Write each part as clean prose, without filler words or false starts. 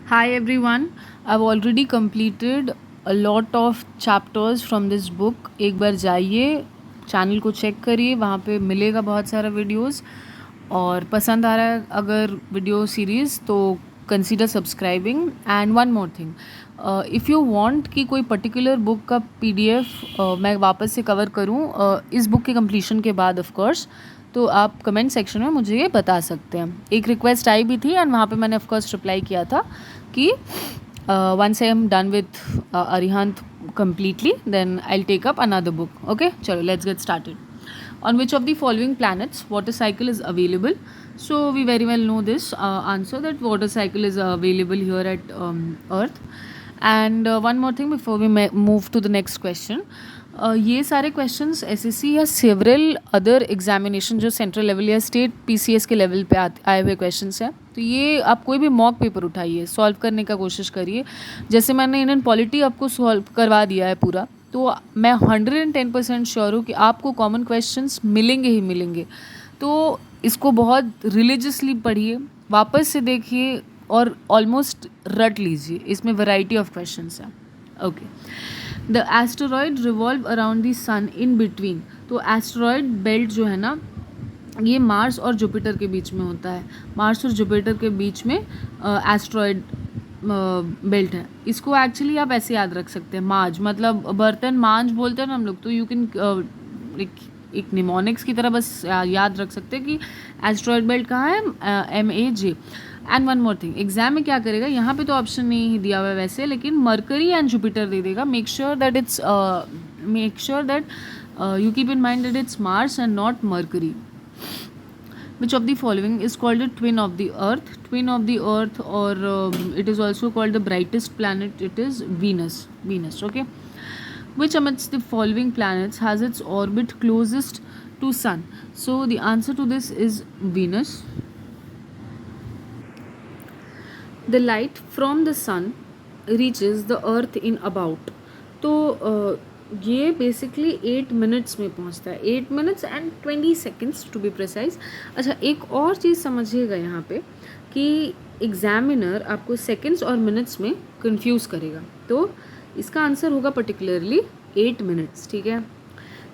Hi everyone, I've already completed a lot of chapters from this book. एक बार जाइए channel को check करिए, वहाँ पे मिलेगा बहुत सारा वीडियोस और पसंद आ रहा है अगर वीडियो सीरीज़ तो consider subscribing. And one more thing, if you want कि कोई पर्टिकुलर बुक का PDF मैं वापस से कवर करूँ इस बुक के कंप्लीशन के बाद ऑफ कोर्स, तो आप कमेंट सेक्शन में मुझे ये बता सकते हैं. एक रिक्वेस्ट आई भी थी एंड वहाँ पे मैंने ऑफ कोर्स रिप्लाई किया था कि once I am done with Arihant completely, then I'll take up another book. Okay, chalo, let's get started. On which of the following planets water cycle is available? So we very well know this answer, that water cycle is available here at Earth. And one more thing before we move to the next question. ये सारे questions SSC या several other examination जो central level या state PCS के level पे आए हुए questions हैं. तो ये आप कोई भी मॉक पेपर उठाइए, सॉल्व करने का कोशिश करिए. जैसे मैंने इंडियन पॉलिटी आपको सॉल्व करवा दिया है पूरा, तो मैं 110% श्योर हूँ कि आपको कॉमन क्वेश्चंस मिलेंगे ही मिलेंगे. तो इसको बहुत रिलीजियसली पढ़िए, वापस से देखिए और ऑलमोस्ट रट लीजिए. इसमें वैरायटी ऑफ क्वेश्चंस हैं. Okay. The asteroid revolve around the sun in between. तो एस्टेरॉयड बेल्ट जो है ना, ये मार्स और जुपिटर के बीच में होता है. मार्स और जुपिटर के बीच में एस्टेरॉयड बेल्ट है. इसको एक्चुअली आप ऐसे याद रख सकते हैं, माज मतलब बर्तन मांज बोलते हैं ना हम लोग. तो यू कैन एक निमोनिक्स की तरह बस याद रख सकते हैं कि एस्टेरॉयड बेल्ट कहाँ है, MAJ. And one more thing, exam में क्या करेगा, यहाँ पे तो ऑप्शन नहीं दिया हुआ है वैसे, लेकिन मरकरी एंड जुपिटर दे देगा. Make sure that you keep in mind that it's Mars and not mercury. Which of the following is called a twin of the Earth? Twin of the Earth, or it is also called the brightest planet. It is Venus. Venus. Okay. Which amongst the following planets has its orbit closest to Sun? So the answer to this is Venus. The light from the sun reaches the earth in about. तो ये basically 8 minutes में पहुंचता है. 8 minutes and 20 seconds to be precise. अच्छा, एक और चीज़ समझिएगा यहाँ पे कि एग्जामिनर आपको सेकेंड्स और मिनट्स में कंफ्यूज करेगा. तो इसका आंसर होगा पर्टिकुलरली 8 मिनट्स. ठीक है.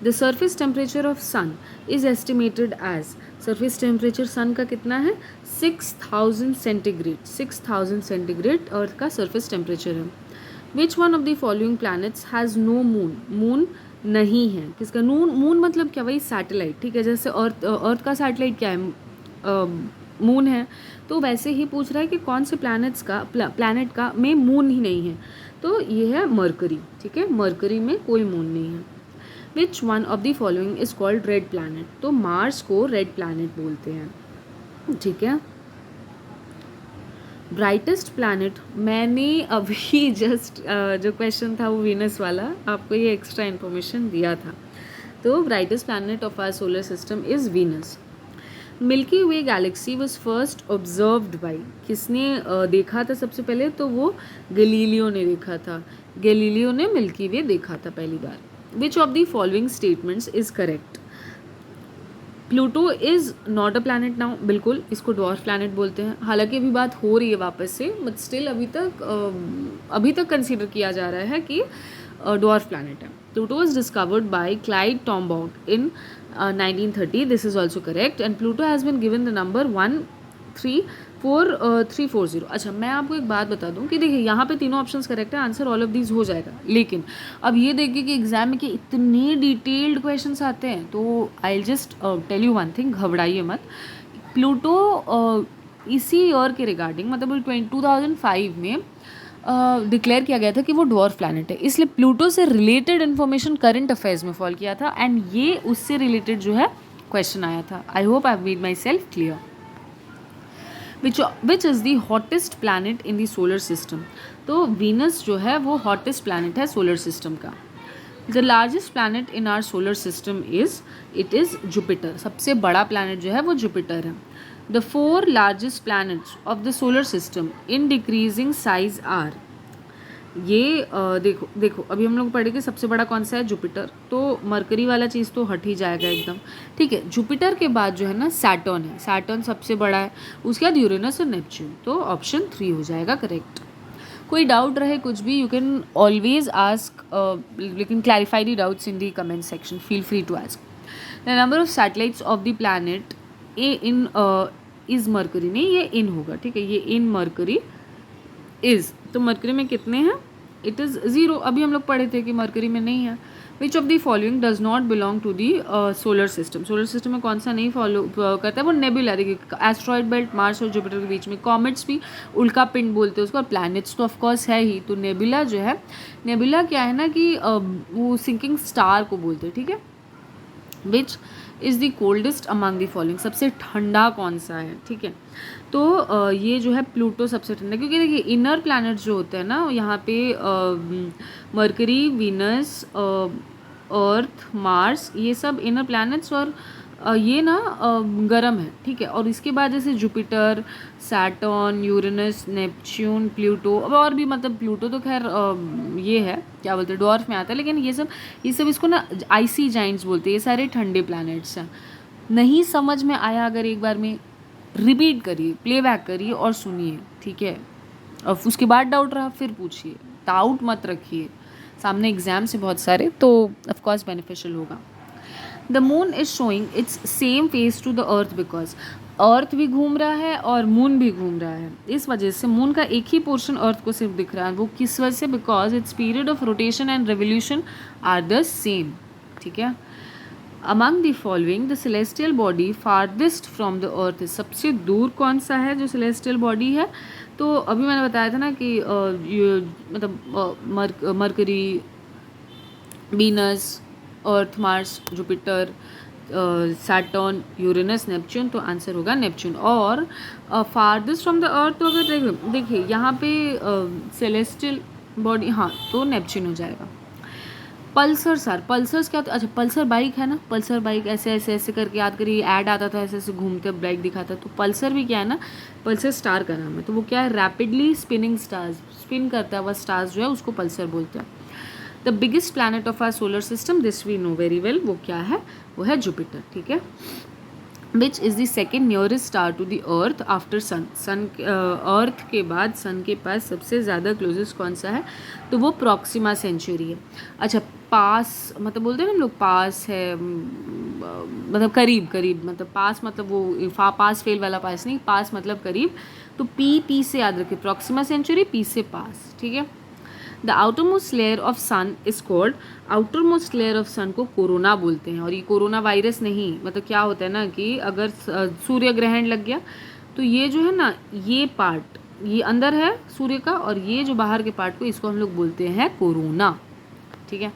The surface temperature of sun is estimated as. Surface temperature sun का कितना है, 6000 सेंटीग्रेड. 6000 सेंटीग्रेड अर्थ का सरफेस टेम्परेचर है. Which one of the following planets has no moon. Moon नहीं है. किसका मून मतलब क्या, वही सैटेलाइट. ठीक है. जैसे अर्थ का सैटेलाइट क्या है, मून है. तो वैसे ही पूछ रहा है कि कौन से प्लैनेट का में मून ही नहीं है. तो ये है मरकरी. ठीक है. मरकरी में कोई मून नहीं है. Which one of the following is called red planet. तो मार्स को रेड प्लैनेट बोलते हैं. ठीक है. ब्राइटेस्ट प्लैनेट, मैंने अभी जस्ट जो क्वेश्चन था वो वीनस वाला, आपको ये एक्स्ट्रा इन्फॉर्मेशन दिया था. तो brightest planet of our solar system is Venus. Milky Way galaxy was first observed by. किसने देखा था सबसे पहले, तो वो गैलीलियो ने देखा था. गैलीलियो ने मिल्की वे देखा था पहली बार. Which of the following statements is correct. Pluto is not a planet now. बिल्कुल, इसको डॉर्फ प्लैनेट बोलते हैं. हालांकि अभी बात हो रही है वापस से, बट स्टिल अभी तक कंसीडर किया जा रहा है कि डॉर्फ प्लैनेट है. Pluto is discovered by Clyde Tombaugh in 1930. This is also correct. And Pluto has been given the number 134,340. अच्छा, मैं आपको एक बात बता दूं कि देखिए यहाँ पे तीनों ऑप्शंस करेक्ट है. आंसर ऑल ऑफ दीज हो जाएगा. लेकिन अब ये देखिए कि एग्जाम में कि इतने डिटेल्ड क्वेश्चंस आते हैं. तो I just tell you one thing, घबराइए मत. प्लूटो इसी ईयर के रिगार्डिंग, मतलब 2005 में डिक्लेयर किया गया था कि वो डॉर्फ प्लैनेट है. इसलिए प्लूटो से रिलेटेड इन्फॉर्मेशन करंट अफेयर्स में फॉल किया था एंड ये उससे रिलेटेड जो है क्वेश्चन आया था. I hope I have made myself clear. Which is the hottest planet in the solar system. तो वीनस जो है वो हॉटेस्ट प्लैनेट है सोलर सिस्टम का. The largest planet in our solar system it is Jupiter. सबसे बड़ा planet जो है वो जुपिटर है. The 4 largest planets of the solar system in decreasing size are. ये देखो देखो अभी हम लोग पढ़ेंगे सबसे बड़ा कौन सा है, जुपिटर। तो मरकरी वाला चीज़ तो हट ही जाएगा एकदम, ठीक है। जुपिटर के बाद जो है ना सैटर्न है, सैटर्न सबसे बड़ा है, उसके बाद यूरेनस और नेपच्यून। तो ऑप्शन 3 हो जाएगा करेक्ट। कोई डाउट रहे कुछ भी, you can always ask, you can clarify the doubts in the comment section, feel free to ask. The number of satellites of the planet a in is Mercury, नहीं ये in होगा, ठीक है, ये इन मरकरी इज, तो Mercury में कितने हैं, इट इज़ 0। अभी हम लोग पढ़े थे कि मरकरी में नहीं है। Which of the following does not belong to the solar system, solar system में कौन सा नहीं फॉलो करता है, वो नेबुला। देखिए एस्ट्रॉयड बेल्ट मार्स और जुपिटर के बीच में, कॉमेट्स भी उल्का पिंड बोलते हैं उसको, और प्लैनेट्स तो ऑफकोर्स है ही। तो नेबुला जो है, नेबुला क्या है ना कि वो सिंकिंग स्टार को बोलते हैं, ठीक है। Which is the coldest among the following, सबसे ठंडा कौन सा है, ठीक है। तो ये जो है प्लूटो सबसे ठंडा, क्योंकि देखिए इनर प्लैनेट जो होते हैं ना, यहाँ पे मरकरी, वीनस, अर्थ, मार्स, ये सब इनर प्लैनेट्स, और ये ना गर्म है, ठीक है। और इसके बाद जैसे Jupiter, Saturn, Uranus, Neptune, Pluto, अब और भी, मतलब प्लूटो तो खैर ये है क्या बोलते हैं, डॉर्फ में आता है, लेकिन ये सब इसको ना आइसी जाइंट्स बोलते हैं। ये सारे ठंडे प्लैनेट्स हैं। नहीं समझ में आया अगर एक बार में रिपीट करिए, प्लेबैक करिए और सुनिए, ठीक है। और उसके बाद डाउट रहा फिर पूछिए, डाउट मत रखिए, सामने एग्जाम से बहुत सारे, तो ऑफकोर्स बेनिफिशियल होगा। The moon is showing it's same face to the earth because, earth भी घूम रहा है और मून भी घूम रहा है, इस वजह से मून का एक ही पोर्शन अर्थ को सिर्फ दिख रहा है। वो किस वजह से, because its period of rotation and revolution are the same, ठीक है। Among the following the celestial body farthest from the earth, सबसे दूर कौन सा है जो सेलेस्टियल बॉडी है। तो अभी मैंने बताया था ना कि मतलब Mercury, Venus, Earth, Mars, Jupiter, Saturn, Uranus, Neptune, तो आंसर होगा नेपच्यून। और फारदेस्ट फ्रॉम द अर्थ, तो अगर देखिए यहाँ पे सेलेस्टियल बॉडी, हाँ तो नेपच्यून हो जाएगा। पल्सर सर, पल्सर्स क्या, अच्छा पल्सर बाइक है ना, पल्सर बाइक ऐसे ऐसे ऐसे करके याद करिए, ऐड आता था ऐसे ऐसे घूमते बाइक दिखाता, तो पल्सर भी क्या है ना, पल्सर स्टार का नाम है। तो वो क्या है, रैपिडली स्पिनिंग स्टार्स, स्पिन करता है वह स्टार्स जो है, उसको पल्सर बोलते हैं। The biggest planet of our solar system, this we know very well, वो क्या है, वो है जुपिटर, ठीक है। Which is the second nearest star to the earth after sun, earth के बाद सन के पास सबसे ज़्यादा क्लोजेस्ट कौन सा है, तो वो प्रॉक्सिमा सेंचुरी है। अच्छा पास मतलब बोलते हैं ना हम लोग, पास है मतलब करीब करीब, मतलब पास मतलब वो पास फेल वाला पास नहीं, पास मतलब करीब। तो पी से याद रखिए, प्रॉक्सिमा सेंचुरी, पी से पास, ठीक है। The outermost layer of sun is called, outermost layer of sun को कोरोना बोलते हैं। और ये कोरोना वायरस नहीं, मतलब क्या होता है ना कि अगर सूर्य ग्रहण लग गया तो ये जो है ना, ये पार्ट ये अंदर है सूर्य का, और ये जो बाहर के पार्ट को, इसको हम लोग बोलते हैं कोरोना, ठीक है।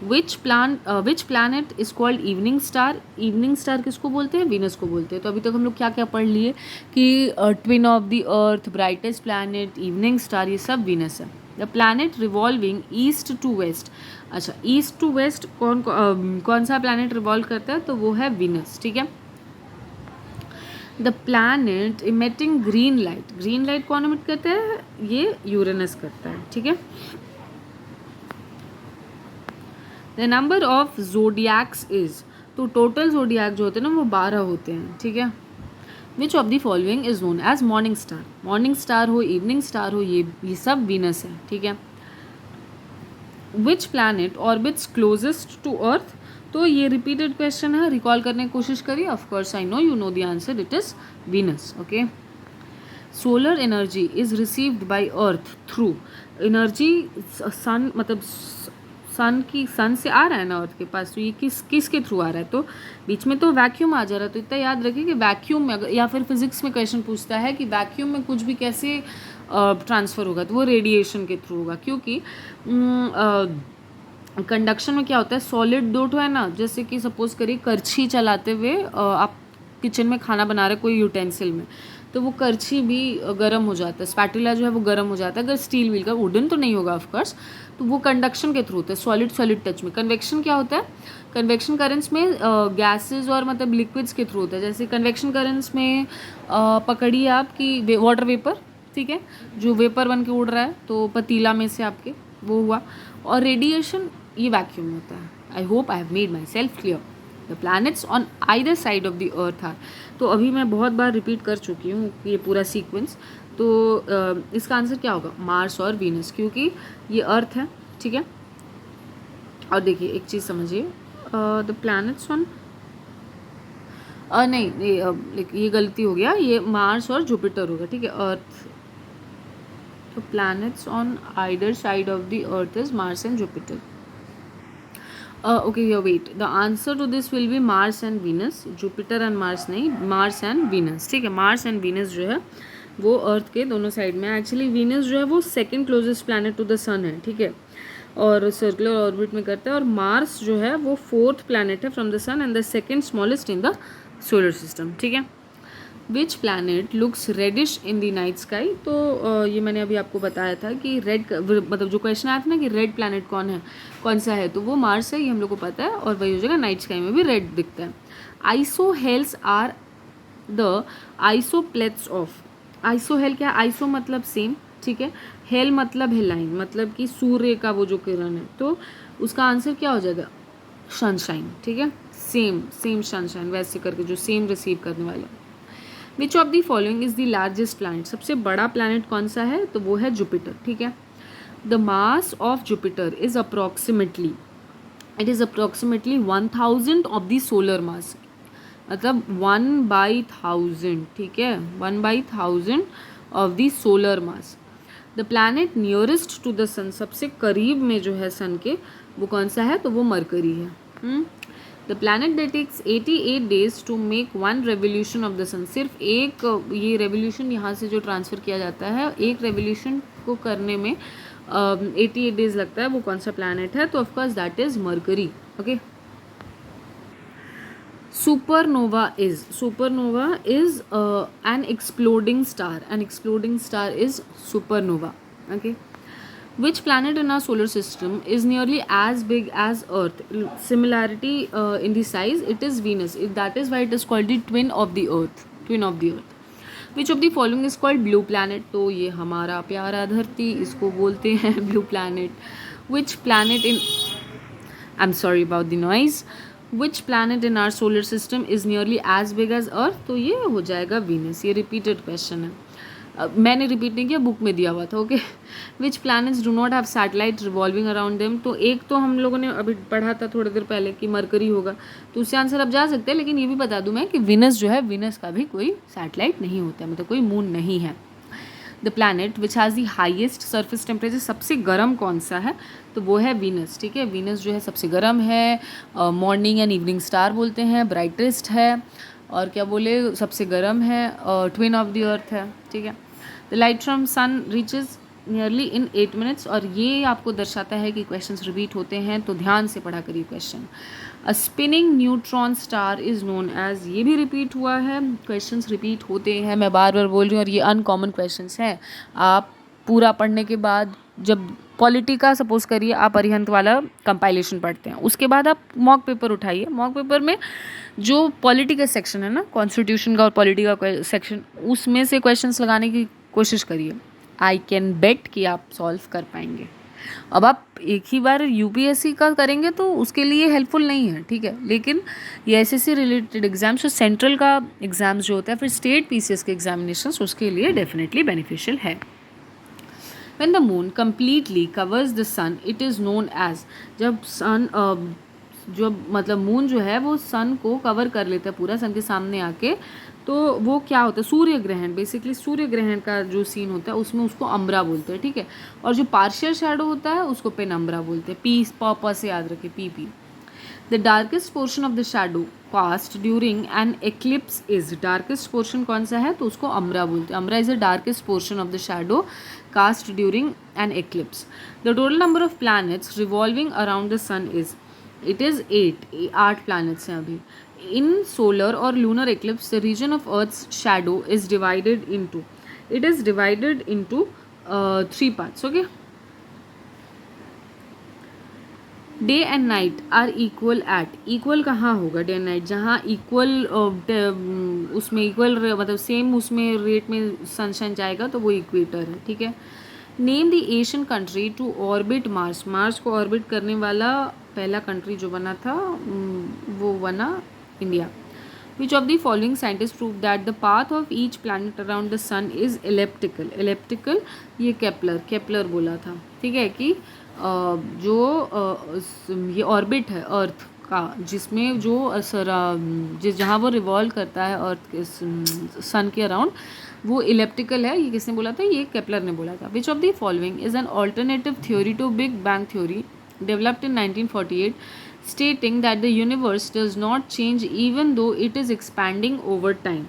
Which planet is called evening star, evening star किसको बोलते हैं, वीनस को बोलते हैं। तो अभी तक हम लोग क्या क्या पढ़ लिए कि twin of the earth, brightest planet, evening star, ये सब वीनस है। The planet revolving east to west, अच्छा ईस्ट टू वेस्ट कौन सा प्लानट रिवॉल्व करता है, तो वो है वीनस, ठीक है। The planet emitting green light, green light कौन इमिट करता है, ये यूरेनस करता है, ठीक है। द नंबर ऑफ जोडियक्स इज, तो टोटल जोडियक जो होते हैं ना वो 12 होते हैं, ठीक है। Which of the following is known as morning star, morning star हो, इवनिंग स्टार हो, ये सब वीनस है, ठीक है। Which planet orbits closest to earth, तो ये रिपीटेड क्वेश्चन है, रिकॉल करने की कोशिश करिए। Of course I know you know the answer, it is Venus, okay. Solar energy is received by earth through, energy sun मतलब सन से आ रहा है ना अर्थ के पास, तो ये किसके थ्रू आ रहा है, तो बीच में तो वैक्यूम आ जा रहा है। तो इतना याद रखिए कि वैक्यूम में अगर, या फिर फिजिक्स में क्वेश्चन पूछता है कि वैक्यूम में कुछ भी कैसे ट्रांसफ़र होगा, तो वो रेडिएशन के थ्रू होगा। क्योंकि कंडक्शन में क्या होता है, सॉलिड दो है ना, जैसे कि सपोज करिए करछी चलाते हुए आप किचन में खाना बना रहे कोई यूटेंसिल में, तो वो करछी भी गर्म हो जाता है, स्पैटुला जो है वो गर्म हो जाता है। अगर स्टील व्हील का, वुडन तो नहीं होगा ऑफकोर्स, तो वो कंडक्शन के थ्रू होता है, सॉलिड सॉलिड टच में। कन्वेक्शन क्या होता है, कन्वेक्शन करेंट्स में गैसेस और मतलब लिक्विड्स के थ्रू होता है। जैसे कन्वेक्शन करेंट्स में पकड़िए आपकी वाटर वेपर, ठीक है, जो वेपर बन के उड़ रहा है तो पतीला में से आपके वो हुआ। और रेडिएशन ये वैक्यूम में होता है। I hope I have made myself clear. The planets on either side of the earth are, तो अभी मैं बहुत बार रिपीट कर चुकी हूँ ये पूरा सीक्वेंस। तो इसका आंसर क्या होगा, मार्स और वीनस, क्योंकि ये अर्थ है, ठीक है। और देखिए एक चीज़ समझिए, द प्लैनेट्स ऑन नहीं ये गलती हो गया, ये मार्स और जुपिटर होगा, ठीक है। अर्थ, तो planets on either side of the earth is Mars and Jupiter. Okay wait, the answer to this will be Mars and Venus, Jupiter and Mars नहीं, मार्स एंड वीनस, ठीक है। Mars and Venus जो है वो earth के दोनों side में। Actually Venus जो है वो second closest planet to the sun है, ठीक है, और सर्कुलर ऑर्बिट में करता है। और मार्स जो है वो फोर्थ प्लैनेट है from the sun and the second smallest in the solar system, ठीक है। Which planet looks reddish in the night sky, तो ये मैंने अभी आपको बताया था कि रेड, मतलब जो क्वेश्चन आया था ना कि रेड प्लैनेट कौन सा है, तो वो मार्स है, ये हम लोग को पता है। और वही हो जाएगा, नाइट स्काई में भी रेड दिखता है। आइसोहेल्स आर द आइसोप्लेट्स ऑफ, आइसोहेल क्या, आइसो मतलब सेम, ठीक है, हेल मतलब है लाइन, मतलब कि सूर्य का वो जो किरण है, तो उसका आंसर क्या हो जाएगा, सनशाइन, ठीक है। सेम सनशाइन वैसे करके जो सेम रिसीव करने वाला। विच of the following is the largest planet, सबसे बड़ा प्लैनेट कौन सा है, तो वो है जुपिटर, ठीक है। The mass of Jupiter is approximately, it is approximately 1000 of the solar mass, मतलब 1/1000, ठीक है, 1/1000 of the solar mass. The planet nearest to the sun, सबसे करीब में जो है सन के वो कौन सा है, तो वो मरकरी है। The planet that takes 88 days to make 1 revolution of the sun, सिर्फ एक ये रेवोल्यूशन यहाँ से जो ट्रांसफ़र किया जाता है, एक रेवोल्यूशन को करने में 88 days लगता है, वो कौन सा प्लैनेट है, तो of course that is mercury, okay. Supernova is an exploding star. An exploding star is supernova. Okay. Which planet in our solar system is nearly as big as Earth? Similarity in the size, it is Venus. That is why it is called the twin of the Earth. Which of the following is called blue planet? तो ये हमारा प्यारा धरती, इसको बोलते हैं blue planet. Which planet in, I'm sorry about the noise. Which planet in our solar system is nearly as big as Earth? तो ये हो जाएगा Venus. ये repeated question है, मैंने रिपीट नहीं किया, बुक में दिया हुआ था, okay. Which planets do not have satellite revolving around them, तो एक तो हम लोगों ने अभी पढ़ा था थोड़ी देर पहले कि मरकरी होगा, तो उससे आंसर अब जा सकते हैं। लेकिन ये भी बता दूं मैं कि विनस जो है, विनस का भी कोई सैटेलाइट नहीं होता है, मतलब कोई मून नहीं है। The planet which has the highest surface temperature, सबसे गर्म कौन सा है, तो वो है वीनस, ठीक है। वीनस जो है सबसे गर्म है, मॉर्निंग एंड इवनिंग स्टार बोलते हैं, ब्राइटेस्ट है, और क्या बोले, सबसे गर्म है, ट्विन ऑफ द अर्थ है, ठीक है। The light from sun reaches nearly in 8 minutes, और ये आपको दर्शाता है कि क्वेश्चंस रिपीट होते हैं, तो ध्यान से पढ़ा करिए question. A spinning neutron star is known as, ये भी रिपीट हुआ है, क्वेश्चंस रिपीट होते हैं, मैं बार बार बोल रही हूँ, और ये अनकॉमन क्वेश्चंस हैं। आप पूरा पढ़ने के बाद, जब पॉलिटी का सपोज करिए आप अरिहंत वाला कंपाइलेशन पढ़ते हैं, उसके बाद आप मॉक पेपर उठाइए, मॉक पेपर में जो पॉलिटी का सेक्शन है ना, कॉन्स्टिट्यूशन का और पॉलिटी का सेक्शन, उसमें से क्वेश्चंस लगाने की कोशिश करिए। आई कैन बेट कि आप सॉल्व कर पाएंगे। अब आप एक ही बार यूपीएससी का करेंगे तो उसके लिए हेल्पफुल नहीं है, ठीक है, लेकिन ये एसएससी रिलेटेड एग्जाम्स, जो सेंट्रल का एग्जाम्स जो होता है, फिर स्टेट पीसीएस के एग्जामिनेशंस, उसके लिए डेफिनेटली बेनिफिशियल है। When the moon completely covers the sun, it is known as, जब सन जो मतलब मून जो है वो सन को कवर कर लेता है पूरा, सन के सामने आके, तो वो क्या होता है, सूर्य ग्रहण, बेसिकली सूर्य ग्रहण का जो सीन होता है उसमें उसको अम्ब्रा बोलते हैं, ठीक है। और जो पार्शियल शैडो होता है उसको पेनम्ब्रा बोलते हैं, पी प से याद रखें, P. The darkest portion of the shadow cast during an eclipse is, darkest portion कौन सा है, तो उसको अम्ब्रा बोलते हैं। Umbra is the darkest portion of the shadow cast during an eclipse. The total number of planets revolving around the sun is, it is 8 planets हैं अभी। In solar और lunar eclipse the reason of earth's shadow is divided into, it is divided into 3 parts, okay. Day and night are equal at, equal कहाँ होगा day and night, जहाँ equal उसमें equal मतलब same उसमें rate में sunshine जाएगा तो वो इक्वेटर है, ठीक है। Name the Asian country to orbit Mars, Mars को ऑर्बिट करने वाला पहला कंट्री जो बना था वो बना India. Which of the following scientists proved that the path of each planet around the sun is elliptical? elliptical ये केपलर बोला था, ठीक है, कि जो ये ऑर्बिट है अर्थ का, जिसमें जो जहाँ वो रिवॉल्व करता है अर्थ के सन के अराउंड, वो इलेप्टिकल है। ये किसने बोला था? ये केपलर ने बोला था। Which of the following is an alternative theory to big bang theory developed in 1948 stating that the universe does not change even though it is expanding over time?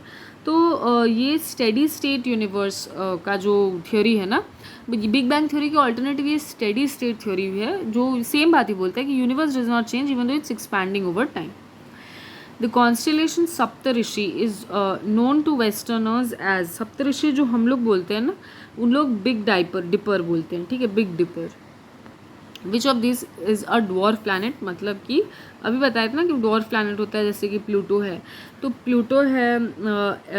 तो ये स्टेडी स्टेट यूनिवर्स का जो theory है ना, big bang theory की alternative ये steady state theory है, जो सेम बात ही बोलता है कि universe does not change even though it's expanding over time. The constellation Saptarishi is known to westerners as, Saptarishi जो हम लोग बोलते हैं ना, उन लोग बिग डिपर बोलते हैं, ठीक है, big dipper. Which of this is a dwarf planet, मतलब कि अभी बताया था ना कि डॉर्फ प्लानट होता है, जैसे कि प्लूटो है, तो प्लूटो है,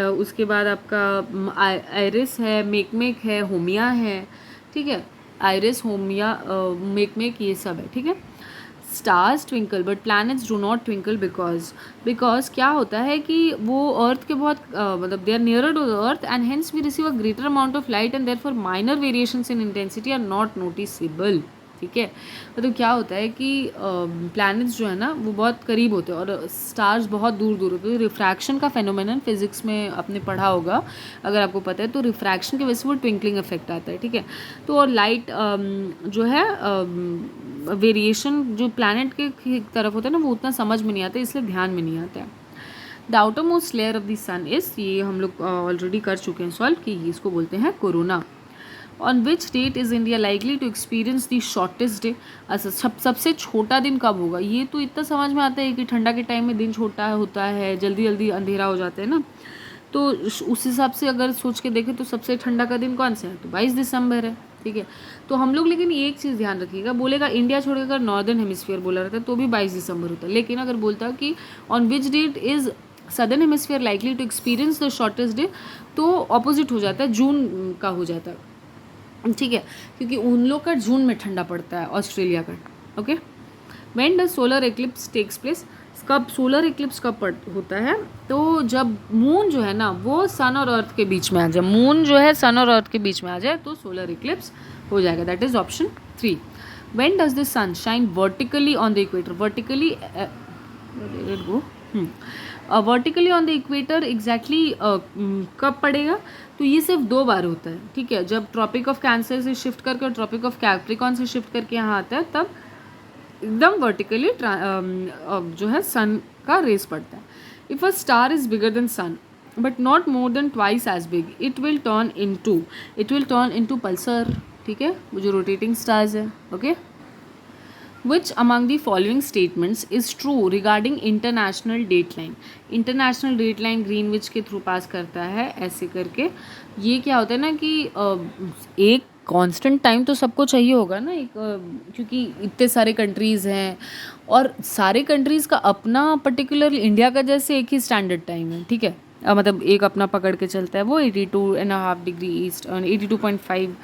उसके बाद आपका आयरिस है, मेकमेक है, होमिया है, ठीक है, आयरिस, होमिया, मेकमेक, ये सब है, ठीक है। Stars twinkle but planets do not twinkle because क्या होता है कि वो अर्थ के बहुत मतलब they are nearer to the earth and hence we receive a greater amount of light and therefore minor variations in intensity are not noticeable, ठीक है। तो क्या होता है कि प्लैनेट्स जो है ना वो बहुत करीब होते हैं और स्टार्स बहुत दूर दूर होते हैं। रिफ्रैक्शन का फेनोमेनन फिजिक्स में आपने पढ़ा होगा अगर आपको पता है, तो रिफ्रैक्शन की वजह से वो ट्विंकलिंग इफेक्ट आता है, ठीक है। तो और लाइट जो है वेरिएशन जो प्लैनेट के तरफ होता है ना, वो उतना समझ में नहीं आता, इसलिए ध्यान में नहीं आता है। The outermost layer of the sun is, ये हम लोग ऑलरेडी कर चुके हैं सॉल्व, कि इसको बोलते हैं corona. On which date is India likely to experience the shortest day? अच्छा, सबसे छोटा दिन कब होगा? ये तो इतना समझ में आता है कि ठंडा के टाइम में दिन छोटा होता है, जल्दी जल्दी अंधेरा हो जाता है ना, तो उस हिसाब से अगर सोच के देखें तो सबसे ठंडा का दिन कौन सा है? तो 22 दिसंबर है, ठीक है। तो हम लोग लेकिन एक चीज़ ध्यान रखिएगा, बोलेगा इंडिया छोड़कर अगर नॉर्दर्न हेमिस्फीयर बोला रहता है तो भी 22 दिसंबर होता है, लेकिन अगर बोलता कि on which date is southern hemisphere likely to experience the shortest day, तो ऑपोजिट हो जाता है, जून का हो जाता है, ठीक है, क्योंकि उन लोग का जून में ठंडा पड़ता है, ऑस्ट्रेलिया का, okay. When does solar eclipse takes place? कब सोलर एक्लिप्स कब होता है? तो जब मून जो है ना वो सन और अर्थ के बीच में आ जाए, मून जो है सन और अर्थ के बीच में आ जाए तो सोलर एक्लिप्स हो जाएगा, that is option 3। When does the sun shine vertically on the equator? Vertically vertically on the equator exactly कब पड़ेगा? तो ये सिर्फ 2 बार होता है, ठीक है, जब ट्रॉपिक ऑफ कैंसर से शिफ्ट करके और ट्रॉपिक ऑफ कैप्रिकॉन से शिफ्ट करके यहाँ आता है, तब एकदम वर्टिकली जो है सन का रेस पड़ता है। If a star is bigger than sun but not more than twice as big, it will turn into pulsar, ठीक है, वो जो रोटेटिंग स्टार्स है, okay. Which among the following statements is true regarding international dateline? International dateline Greenwich के through pass करता है, ऐसे करके। ये क्या होता है ना कि एक कांस्टेंट टाइम तो सबको चाहिए होगा ना, एक क्योंकि इतने सारे कंट्रीज़ हैं और सारे कंट्रीज़ का अपना पर्टिकुलर, इंडिया का जैसे एक ही स्टैंडर्ड टाइम है, ठीक है, मतलब एक अपना पकड़ के चलता है, वो 82.5 डिग्री ईस्ट और 82.5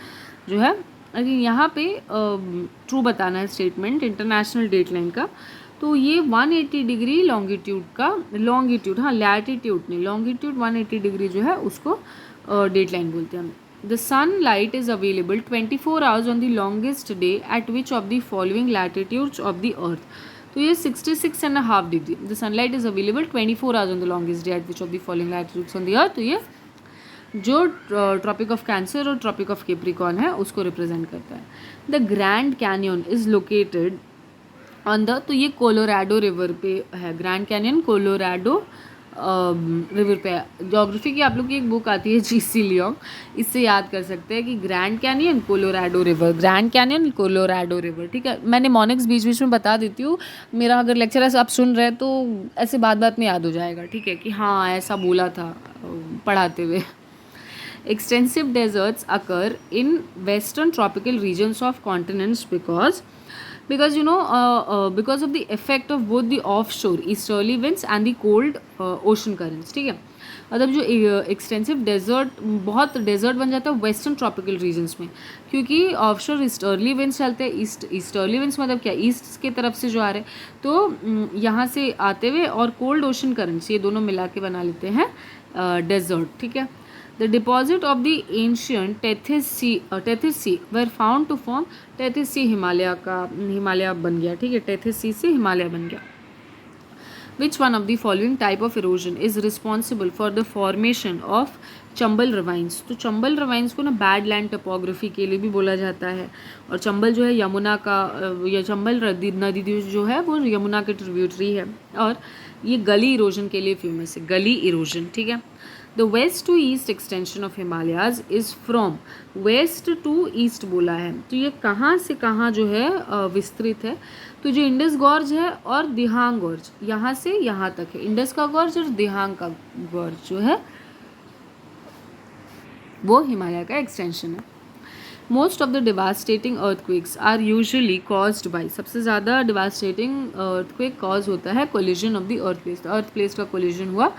जो है। लेकिन यहाँ पे ट्रू बताना है स्टेटमेंट इंटरनेशनल डेटलाइन का, तो ये 180 डिग्री लॉन्गिट्यूड, हाँ लैटिट्यूड नहीं, लॉन्गिट्यूड 180 डिग्री जो है उसको डेटलाइन बोलते हैं। The sun light is available 24 hours on the longest day at which of the following latitudes of the earth? तो ये 66.5 degree. The sunlight is available 24 hours on the longest day at which of the following latitudes on the earth, तो ये जो tropic of cancer और tropic of Capricorn है उसको represent करता है। The grand canyon is located on the, तो ये कोलोराडो रिवर पे है, ग्रैंड कैनियन कोलोराडो रिवर पे है। ज्योग्राफी की आप लोग की एक बुक आती है जीसी लियोंग, इससे याद कर सकते हैं कि grand canyon Colorado river, grand canyon Colorado river, ठीक है। मैंने मॉनिक्स बीच बीच में बता देती हूँ, मेरा अगर लेक्चर ऐसा आप सुन रहे हैं तो ऐसे बात में याद हो जाएगा, ठीक है, कि हाँ ऐसा बोला था पढ़ाते हुए। Extensive deserts occur in western tropical regions of continents because because because of the effect of both the offshore easterly winds and the cold ocean currents, ठीक है। मतलब जो एक्सटेंसिव डेजर्ट, बहुत डेजर्ट बन जाता है वेस्टर्न ट्रॉपिकल रीजन्स में, क्योंकि ऑफशोर ईस्टर्ली विंड्स चलते हैं। ईस्टर्ली विंड्स मतलब क्या, ईस्ट के तरफ से जो आ रहे हैं, तो यहाँ से आते हुए और कोल्ड ओशन करंट्स, ये दोनों मिला के बना लेते हैं डेजर्ट, ठीक है। The deposit of the ancient Tethys sea were found to form Tethys sea, Himalaya बन गया, ठीक है। टेथिस सी से हिमालय बन गया। Which one of the following type of erosion is responsible for the formation of Chambal रवाइंस? तो चंबल रवाइंस को ना बैड लैंड टोपोग्राफी के लिए भी बोला जाता है। और चंबल जो है यमुना का, या चंबल नदी जो है वो यमुना के ट्रिब्यूटरी है, और ये गली इरोजन के लिए फेमस है, गली इरोजन, ठीक है। The west to east extension of Himalayas is from, west to east बोला है, तो ये कहाँ से कहाँ जो है विस्तृत है? तो जो इंडस गॉर्ज है और दिहांग गॉर्ज, यहाँ से यहाँ तक है इंडस का गॉर्ज, और दिहांग का गॉर्ज जो है वो हिमालय का एक्सटेंशन है। Most of the devastating earthquakes are usually caused by, सबसे ज़्यादा डिवास्टेटिंग अर्थक्वेक कॉज होता है collision of the earth plates, earth plates का कोलिजन हुआ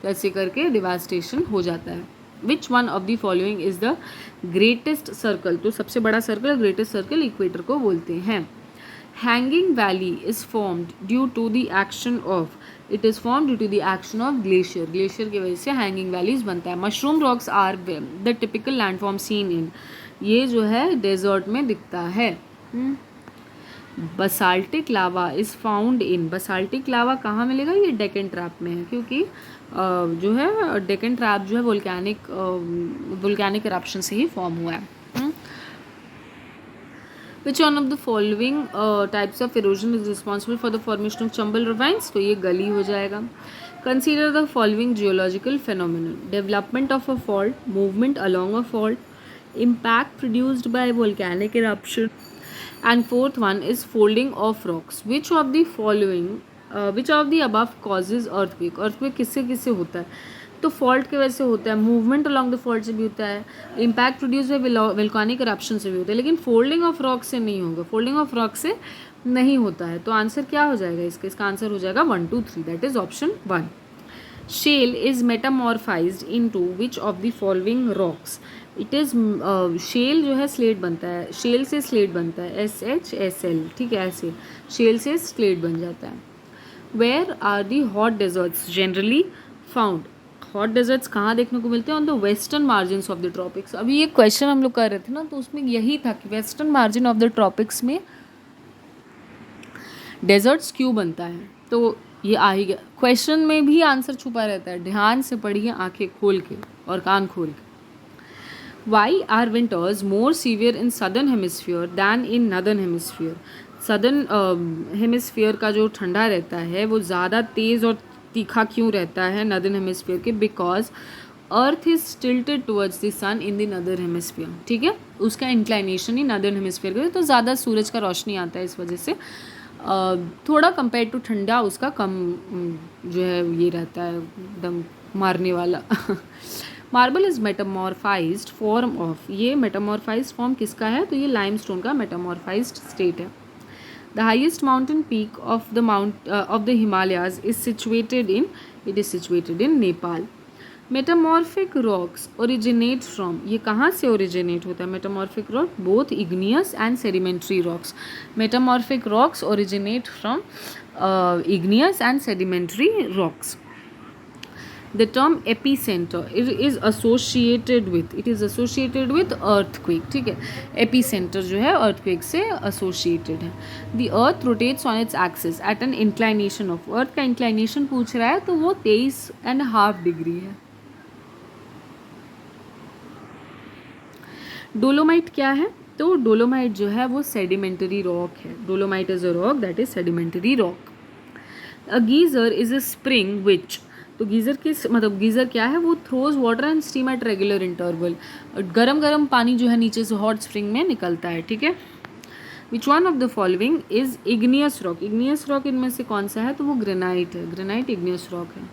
तो ऐसे करके डिवास्टेशन हो जाता है। Which one of the following is the greatest circle? तो सबसे बड़ा सर्कल, ग्रेटेस्ट सर्कल इक्वेटर को बोलते हैं। Hanging valley is formed due to the action of, it is form due to the action of glacier, glacier की वजह से hanging valleys बनता है। Mushroom rocks are the typical landform seen in, ये जो है डेजर्ट में दिखता है। Basaltic lava is found in, basaltic lava कहाँ मिलेगा? ये डेकन ट्रैप में है, क्योंकि जो है डेकन ट्रैप जो है वोल्केनिक इरप्शन से ही फॉर्म हुआ है। Which one of the following types of erosion is responsible for the formation of chambal ravines? तो ये गली हो जाएगा। Consider the following geological phenomenon: development of a fault, movement along a fault, impact produced by volcanic eruption, and fourth one is folding of rocks. Which of the following, which of the above causes earthquake? earthquake किससे किससे होता है? तो fault की वजह से होता है, मूवमेंट अलॉन्ग द फॉल्ट से भी होता है, impact produce by volcanic eruption से भी होता है, लेकिन फोल्डिंग ऑफ रॉक से नहीं होगा, फोल्डिंग ऑफ रॉक से नहीं होता है। तो आंसर क्या हो जाएगा इसका आंसर हो जाएगा 1, 2, 3, that is option 1। Shale is metamorphosed into which of the following rocks? It is shale जो है स्लेट बनता है, शेल से स्लेट बनता है, SHSL, ठीक है, ऐसे शेल से स्लेट बन जाता है। Where are the hot deserts generally found? Hot deserts कहाँ देखने को मिलते हैं? On the western margins of the tropics. अभी ये क्वेश्चन हम लोग कर रहे थे ना, तो उसमें यही था कि western margin of the tropics में डेजर्ट्स क्यों बनता है, तो ये आ ही गया। क्वेश्चन में भी आंसर छुपा रहता है, ध्यान से पढ़िए आंखें खोल के और कान खोल के। Why are winters more severe in southern hemisphere than in northern hemisphere? Southern hemisphere का जो ठंडा रहता है वो ज़्यादा तेज़ और तीखा क्यों रहता है नदर्न हेमिस्फीयर के? Because earth is tilted towards the sun in the northern hemisphere, ठीक है, उसका इंक्लाइनेशन ही नदर्न हेमिस्फीयर का है, तो ज़्यादा सूरज का रोशनी आता है, इस वजह से थोड़ा कंपेयर टू ठंडा उसका कम जो है ये रहता है एकदम मारने वाला। मार्बल इज मेटामॉर्फाइज्ड फॉर्म ऑफ, ये मेटामॉर्फाइज्ड फॉर्म किसका है? तो ये लाइमस्टोन का मेटामॉर्फाइज्ड स्टेट है। The highest mountain peak of the Himalayas is situated in Nepal. Metamorphic rocks originate from, ये कहाँ से originate होता है metamorphic rock? Both igneous and sedimentary rocks. Metamorphic rocks originate from igneous and sedimentary rocks. The term epicenter is associated with earthquake, ठीक है, epicenter जो है earthquake से associated है। The earth rotates on its axis at an inclination of, earth का inclination पूछ रहा है तो वो 23.5 डिग्री है। डोलोमाइट क्या है? तो डोलोमाइट जो है वो सेडिमेंटरी रॉक है। Dolomite is a rock that is sedimentary rock. A geyser is a spring which, तो गीज़र गीज़र क्या है? वो throws water and steam at regular interval, गरम पानी जो है नीचे से हॉट स्प्रिंग में निकलता है, ठीक है। Which one of the following is igneous rock? Igneous rock इनमें से कौन सा है? तो वो ग्रेनाइट है, ग्रेनाइट इग्नियस रॉक है।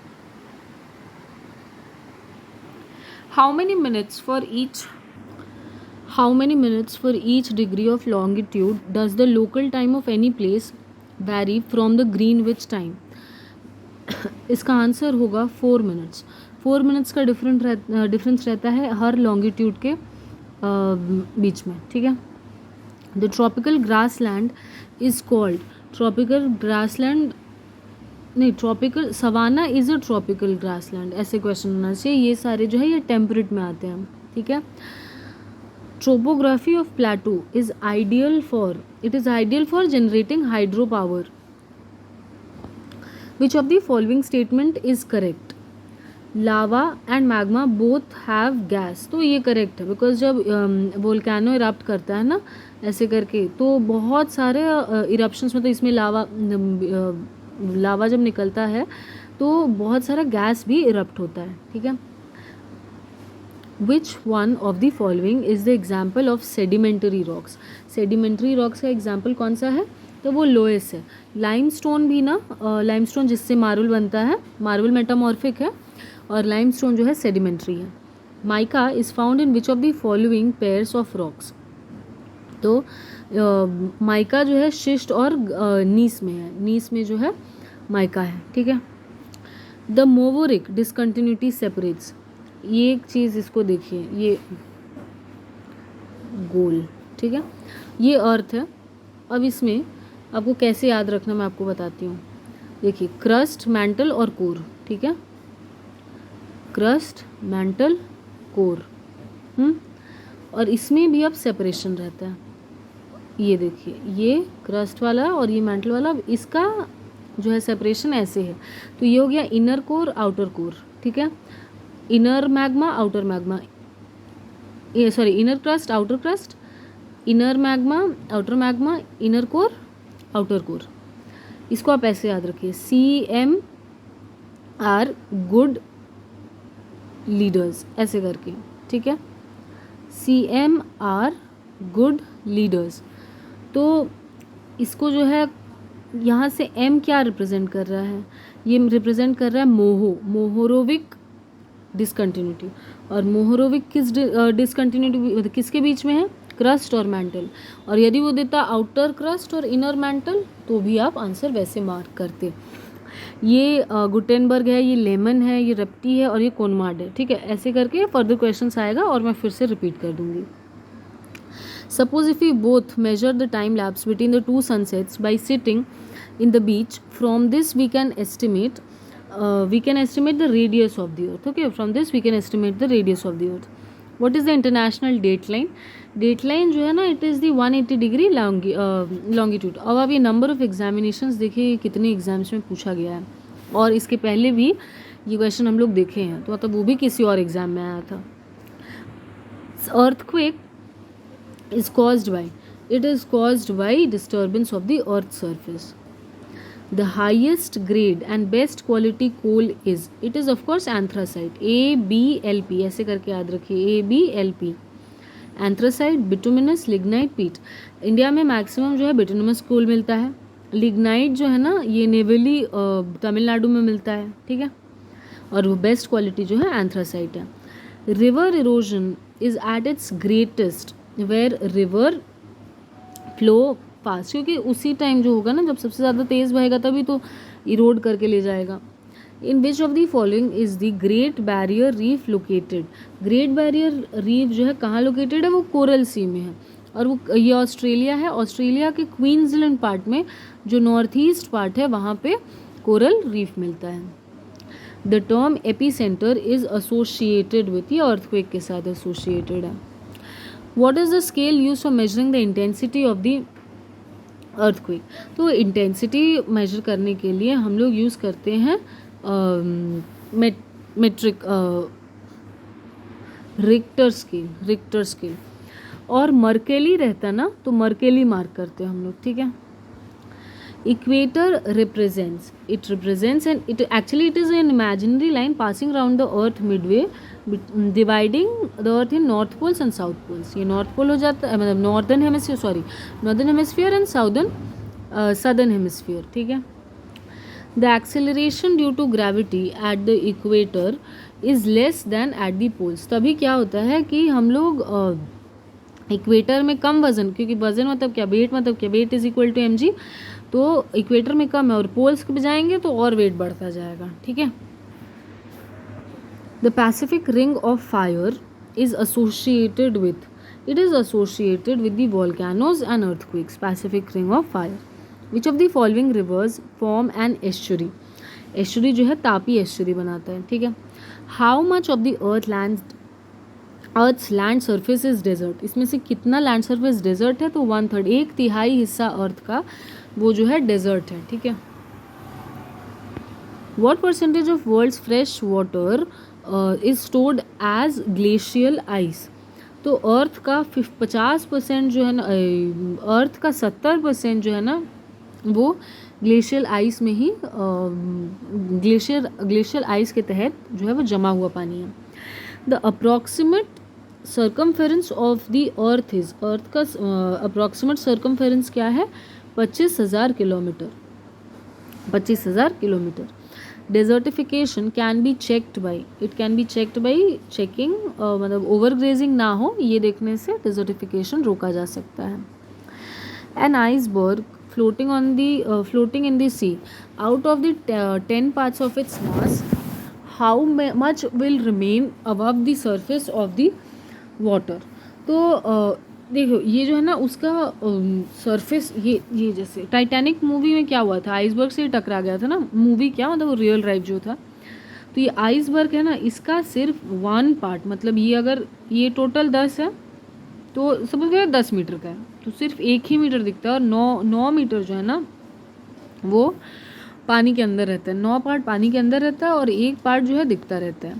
How many minutes for each degree of longitude does the local time of any place vary from the Greenwich time? इसका आंसर होगा 4 मिनट्स। 4 मिनट्स का डिफरेंस रहता है हर लॉन्गिट्यूड के बीच में, ठीक है। The tropical grassland is called, tropical grassland नहीं, tropical savanna is a tropical grassland, ऐसे क्वेश्चन होना चाहिए। ये सारे जो है ये टेम्परेट में आते हैं, ठीक है। Topography of plateau is ideal for, it is ideal for generating hydro power. Which of the following statement is correct? Lava and magma both have gas, तो ये करेक्ट है, बिकॉज जब वोल्केनो इरप्ट करता है ना ऐसे करके, तो बहुत सारे इरप्शंस, मतलब इसमें लावा जब निकलता है तो बहुत सारा गैस भी इरप्ट होता है, ठीक है। Which one of the following is the example of sedimentary rocks? Sedimentary rocks का एग्जाम्पल कौन सा है? तो वो लोएस है। लाइमस्टोन भी ना, लाइमस्टोन जिससे मार्बल बनता है, मार्बल मेटामॉर्फिक है और लाइमस्टोन जो है सेडिमेंट्री है। Mica is found in which of the following pairs of rocks? तो माइका जो है शिस्ट और नीस में है, नीस में जो है माइका है, ठीक है। द मोवोरिक डिसकंटिन्यूटी सेपरेट्स, ये एक चीज़ इसको देखिए, ये गोल, ठीक है, ये अर्थ है। अब इसमें आपको कैसे याद रखना मैं आपको बताती हूँ। देखिए क्रस्ट, मैंटल और कोर, ठीक है, क्रस्ट, मैंटल, कोर, और इसमें भी अब सेपरेशन रहता है। ये देखिए, ये क्रस्ट वाला और ये मैंटल वाला, अब इसका जो है सेपरेशन ऐसे है। तो ये हो गया इनर कोर, आउटर कोर, ठीक है। इनर मैग्मा, आउटर मैग्मा, ये sorry, inner crust, outer crust, inner magma, outer magma, inner core, outer core. इसको आप ऐसे याद रखिए, CM आर गुड लीडर्स, ऐसे करके, ठीक है, CM आर गुड लीडर्स। तो इसको जो है यहाँ से M क्या रिप्रेजेंट कर रहा है? ये रिप्रेजेंट कर रहा है मोहोरोविक डिसकंटिन्यूटी। और मोहोरोविक किस डिसकंटिन्यूटी किसके बीच में है? क्रस्ट और मैंटल। और यदि वो देता आउटर क्रस्ट और इनर मैंटल तो भी आप आंसर वैसे मार्क करते। ये गुटेनबर्ग है, ये लेमन है, ये रप्टी है और ये कोनमार्ड है, ठीक है। ऐसे करके फर्दर क्वेश्चंस आएगा और मैं फिर से रिपीट कर दूंगी। Suppose if we both measure the time lapse between the two sunsets by sitting in the beach, from this we can estimate the radius of the earth. Okay, from this we can estimate the radius of the earth. What is the international date line? Date line जो है ना, it is the 180 degree longitude. अब आप ये number of examinations देखिए कितने exams में पूछा गया है, और इसके पहले भी ये क्वेश्चन हम लोग देखे हैं, तो मतलब वो भी किसी और एग्जाम में आया था। Earthquake is caused by, it is caused by disturbance of the earth's surface. The highest grade and best quality coal is, it is of course anthracite, ABLP, ऐसे करके याद रखिए, ABLP, एंथ्रासाइट, बिटुमिनस, लिग्नाइट, पीट। India में maximum जो है bituminous कोल मिलता है। लिग्नाइट जो है ना, ये नेवली तमिलनाडु में मिलता है, ठीक है, और वो बेस्ट क्वालिटी जो है एंथ्रासाइट है। River erosion is at its greatest where river flow fast, क्योंकि उसी टाइम जो होगा ना, जब सबसे ज़्यादा तेज़ बहेगा तभी तो इरोड करके ले जाएगा। In which of the following is the great barrier reef located? Great barrier reef जो है कहाँ लोकेटेड है? वो कोरल सी में है, और वो ये ऑस्ट्रेलिया है। ऑस्ट्रेलिया के क्वींसलैंड पार्ट में जो नॉर्थ ईस्ट पार्ट है वहाँ पे कोरल रीफ मिलता है। The term AP centre is associated with, ये अर्थक्वेक के साथ एसोसिएटेड है। What is the scale use for measuring the intensity of the earthquake? तो इंटेंसिटी मेजर करने के लिए हम लोग यूज़ करते हैं मेट्रिक रिक्टर स्केल, और मर्केली रहता ना तो मर्केली मार्क करते हैं हम लोग, ठीक है। Equator represents, it represents and it actually it is an imaginary line passing around the earth midway dividing the earth in north poles and south poles. ये नॉर्थ पोल हो जाता है, मतलब northern hemisphere and southern hemisphere, ठीक है। The acceleration due to gravity at the equator is less than at the poles. तभी क्या होता है कि हम लोग इक्वेटर में कम वजन, क्योंकि वजन मतलब क्या, वेट मतलब क्या, weight is equal to mg, तो इक्वेटर में कम है और पोल्स पे जाएंगे तो और वेट बढ़ता जाएगा, ठीक है। The Pacific ring of fire is associated with, it is associated with the volcanoes and earthquakes. Pacific ring of fire. Which of the following rivers form an estuary? Estuary जो है तापी एस्चुरी बनाता है, ठीक है। How much of the earth's land surface is desert, इसमें से कितना land surface desert है, तो 1/3, 1/3 हिस्सा अर्थ का वो जो है डेजर्ट है, ठीक है। What percentage of world's fresh water is stored as glacial ice, तो अर्थ का 50% जो है ना, अर्थ का 70% जो है ना वो ग्लेशियल आइस में ही, ग्लेशियल आइस के तहत जो है वो जमा हुआ पानी है। The approximate circumference of the earth is, earth का अप्रॉक्सीमेट सर्कमफेरेंस क्या है, 25,000 kilometre, 25,000 kilometre. Desertification can be checked by, it can be checked by checking, मतलब ओवर ग्रेजिंग ना हो ये देखने से डेजर्टिफिकेशन रोका जा सकता है। An iceberg floating on the floating in the sea, out of the 10 parts of its mass, how much will remain above the surface of the water, तो देखो ये जो है ना उसका सरफेस, ये जैसे टाइटैनिक मूवी में क्या हुआ था, आइसबर्ग से टकरा गया था ना, मूवी क्या मतलब वो रियल लाइफ जो था, तो ये आइसबर्ग है ना, इसका सिर्फ 1 पार्ट, मतलब ये अगर ये टोटल 10 है तो समझ गए 10 मीटर का है, तो सिर्फ 1 ही मीटर दिखता है, और 9 मीटर जो है ना वो पानी के अंदर रहता है, 9 पार्ट पानी के अंदर रहता है और 1 पार्ट जो है दिखता रहता है।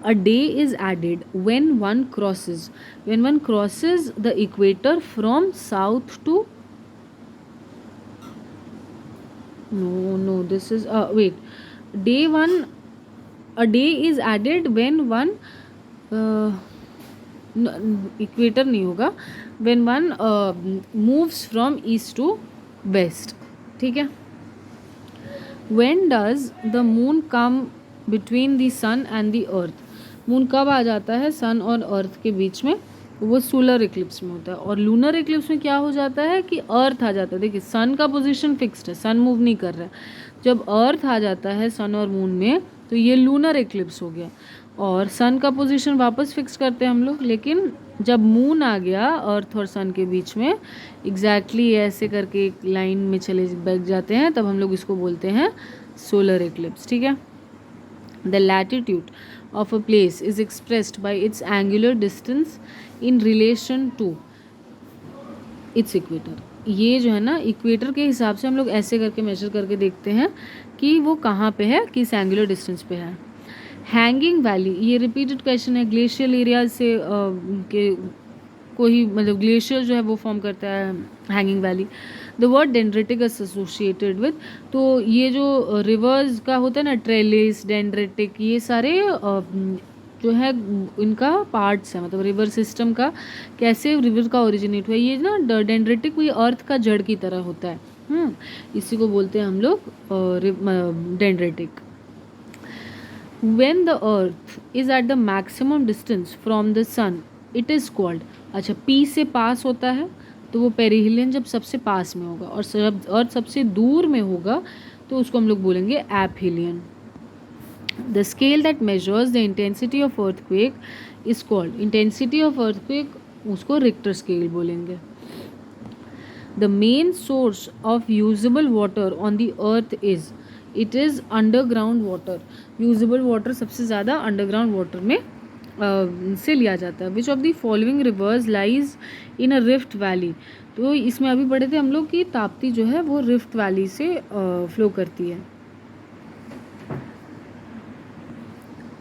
A day is added when one crosses the equator from south to, no this is wait, day one, a day is added when one, equator नहीं होगा, when one moves from east to west, ठीक है। When does the moon come between the sun and the earth, moon कब आ जाता है सन और अर्थ के बीच में, वो सोलर इक्लिप्स में होता है। और लूनर इक्लिप्स में क्या हो जाता है कि अर्थ आ जाता है, देखिए सन का पोजीशन फिक्स्ड है, सन मूव नहीं कर रहा है, जब अर्थ आ जाता है सन और मून में तो ये लूनर इक्लिप्स हो गया, और सन का पोजीशन वापस फिक्स करते हैं हम लोग, लेकिन जब मून आ गया अर्थ और सन के बीच में एग्जैक्टली ऐसे करके एक लाइन में चले बैठ जाते हैं, तब हम लोग इसको बोलते हैं सोलर इक्लिप्स, ठीक है। The latitude of a place is expressed by its angular distance in relation to its equator, ये जो है ना इक्वेटर के हिसाब से हम लोग ऐसे करके मेजर करके देखते हैं कि वो कहाँ पे है, किस एंगुलर डिस्टेंस पे है। हैंगिंग वैली, ये रिपीटेड क्वेश्चन है, ग्लेशियल एरिया से के कोई मतलब ग्लेशियर जो है वो फॉर्म करता है hanging valley. The word dendritic is associated with, तो ये जो रिवर्स का होता है ना, ट्रेलिस, डेंड्रेटिक, ये सारे जो है इनका पार्ट्स है, मतलब रिवर सिस्टम का कैसे रिवर का ओरिजिनेट हुआ, ये ना डेंड्रेटिक कोई अर्थ का जड़ की तरह होता है, इसी को बोलते हैं हम लोग dendritic. When the earth is at the maximum distance from the sun, it is called, अच्छा P से पास होता है तो वो पेरिहिलियन जब सबसे पास में होगा, और जब अर्थ सबसे दूर में होगा तो उसको हम लोग बोलेंगे aphelion. The scale that measures the intensity of earthquake is called, intensity of earthquake उसको रिक्टर स्केल बोलेंगे। The main source of usable water on the earth is, it is underground water, usable water सबसे ज़्यादा underground water में से लिया जाता है। Which of the following rivers lies in a rift valley, तो इसमें अभी पढ़े थे हम लोग कि ताप्ती जो है वो रिफ्ट वैली से फ्लो करती है।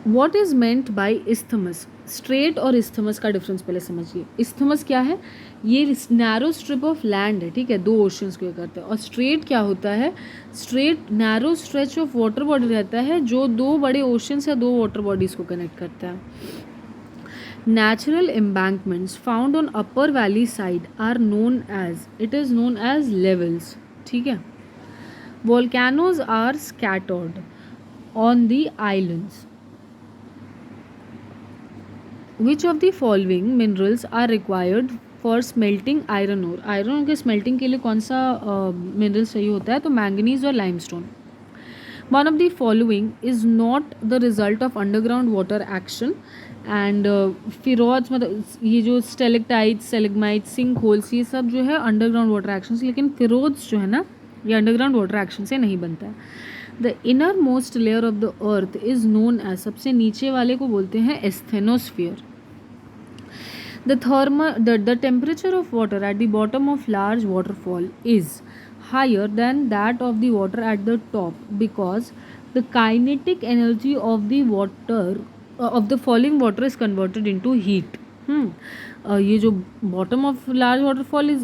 What is meant by isthmus, straight और इस्थमस का डिफरेंस पहले समझिए। इस्थमस क्या है, ये नैरो स्ट्रिप ऑफ लैंड है, ठीक है, 2 ओशंस को करते हैं। और स्ट्रेट क्या होता है, straight narrow stretch of water body रहता है जो 2 बड़े ओशंस या 2 वाटर बॉडीज को कनेक्ट करता है। Natural embankments found on upper valley side are known as, it is known as levels, ठीक है। Volcanoes are scattered on the islands, which of the following minerals are required for smelting iron ore, iron ore के smelting के लिए कौन सा mineral चाहिए होता है, तो मैंगनीज और limestone. One of the following is not the result of underground water action and फिरोज, मतलब ये जो स्टेलेक्टाइट्स, सेलेग्माइट्स, सिंक होल्स, ये सब जो है अंडरग्राउंड वाटर एक्शन से, लेकिन फिरोज जो है ना ये अंडरग्राउंड वाटर एक्शन से नहीं बनता है। The innermost layer of the earth is known as, सबसे नीचे वाले को बोलते हैं asthenosphere. The temperature of water at the bottom of large waterfall is higher than that of the water at the top because the kinetic energy of the water of the falling water is converted into heat. ये जो bottom of large waterfall is,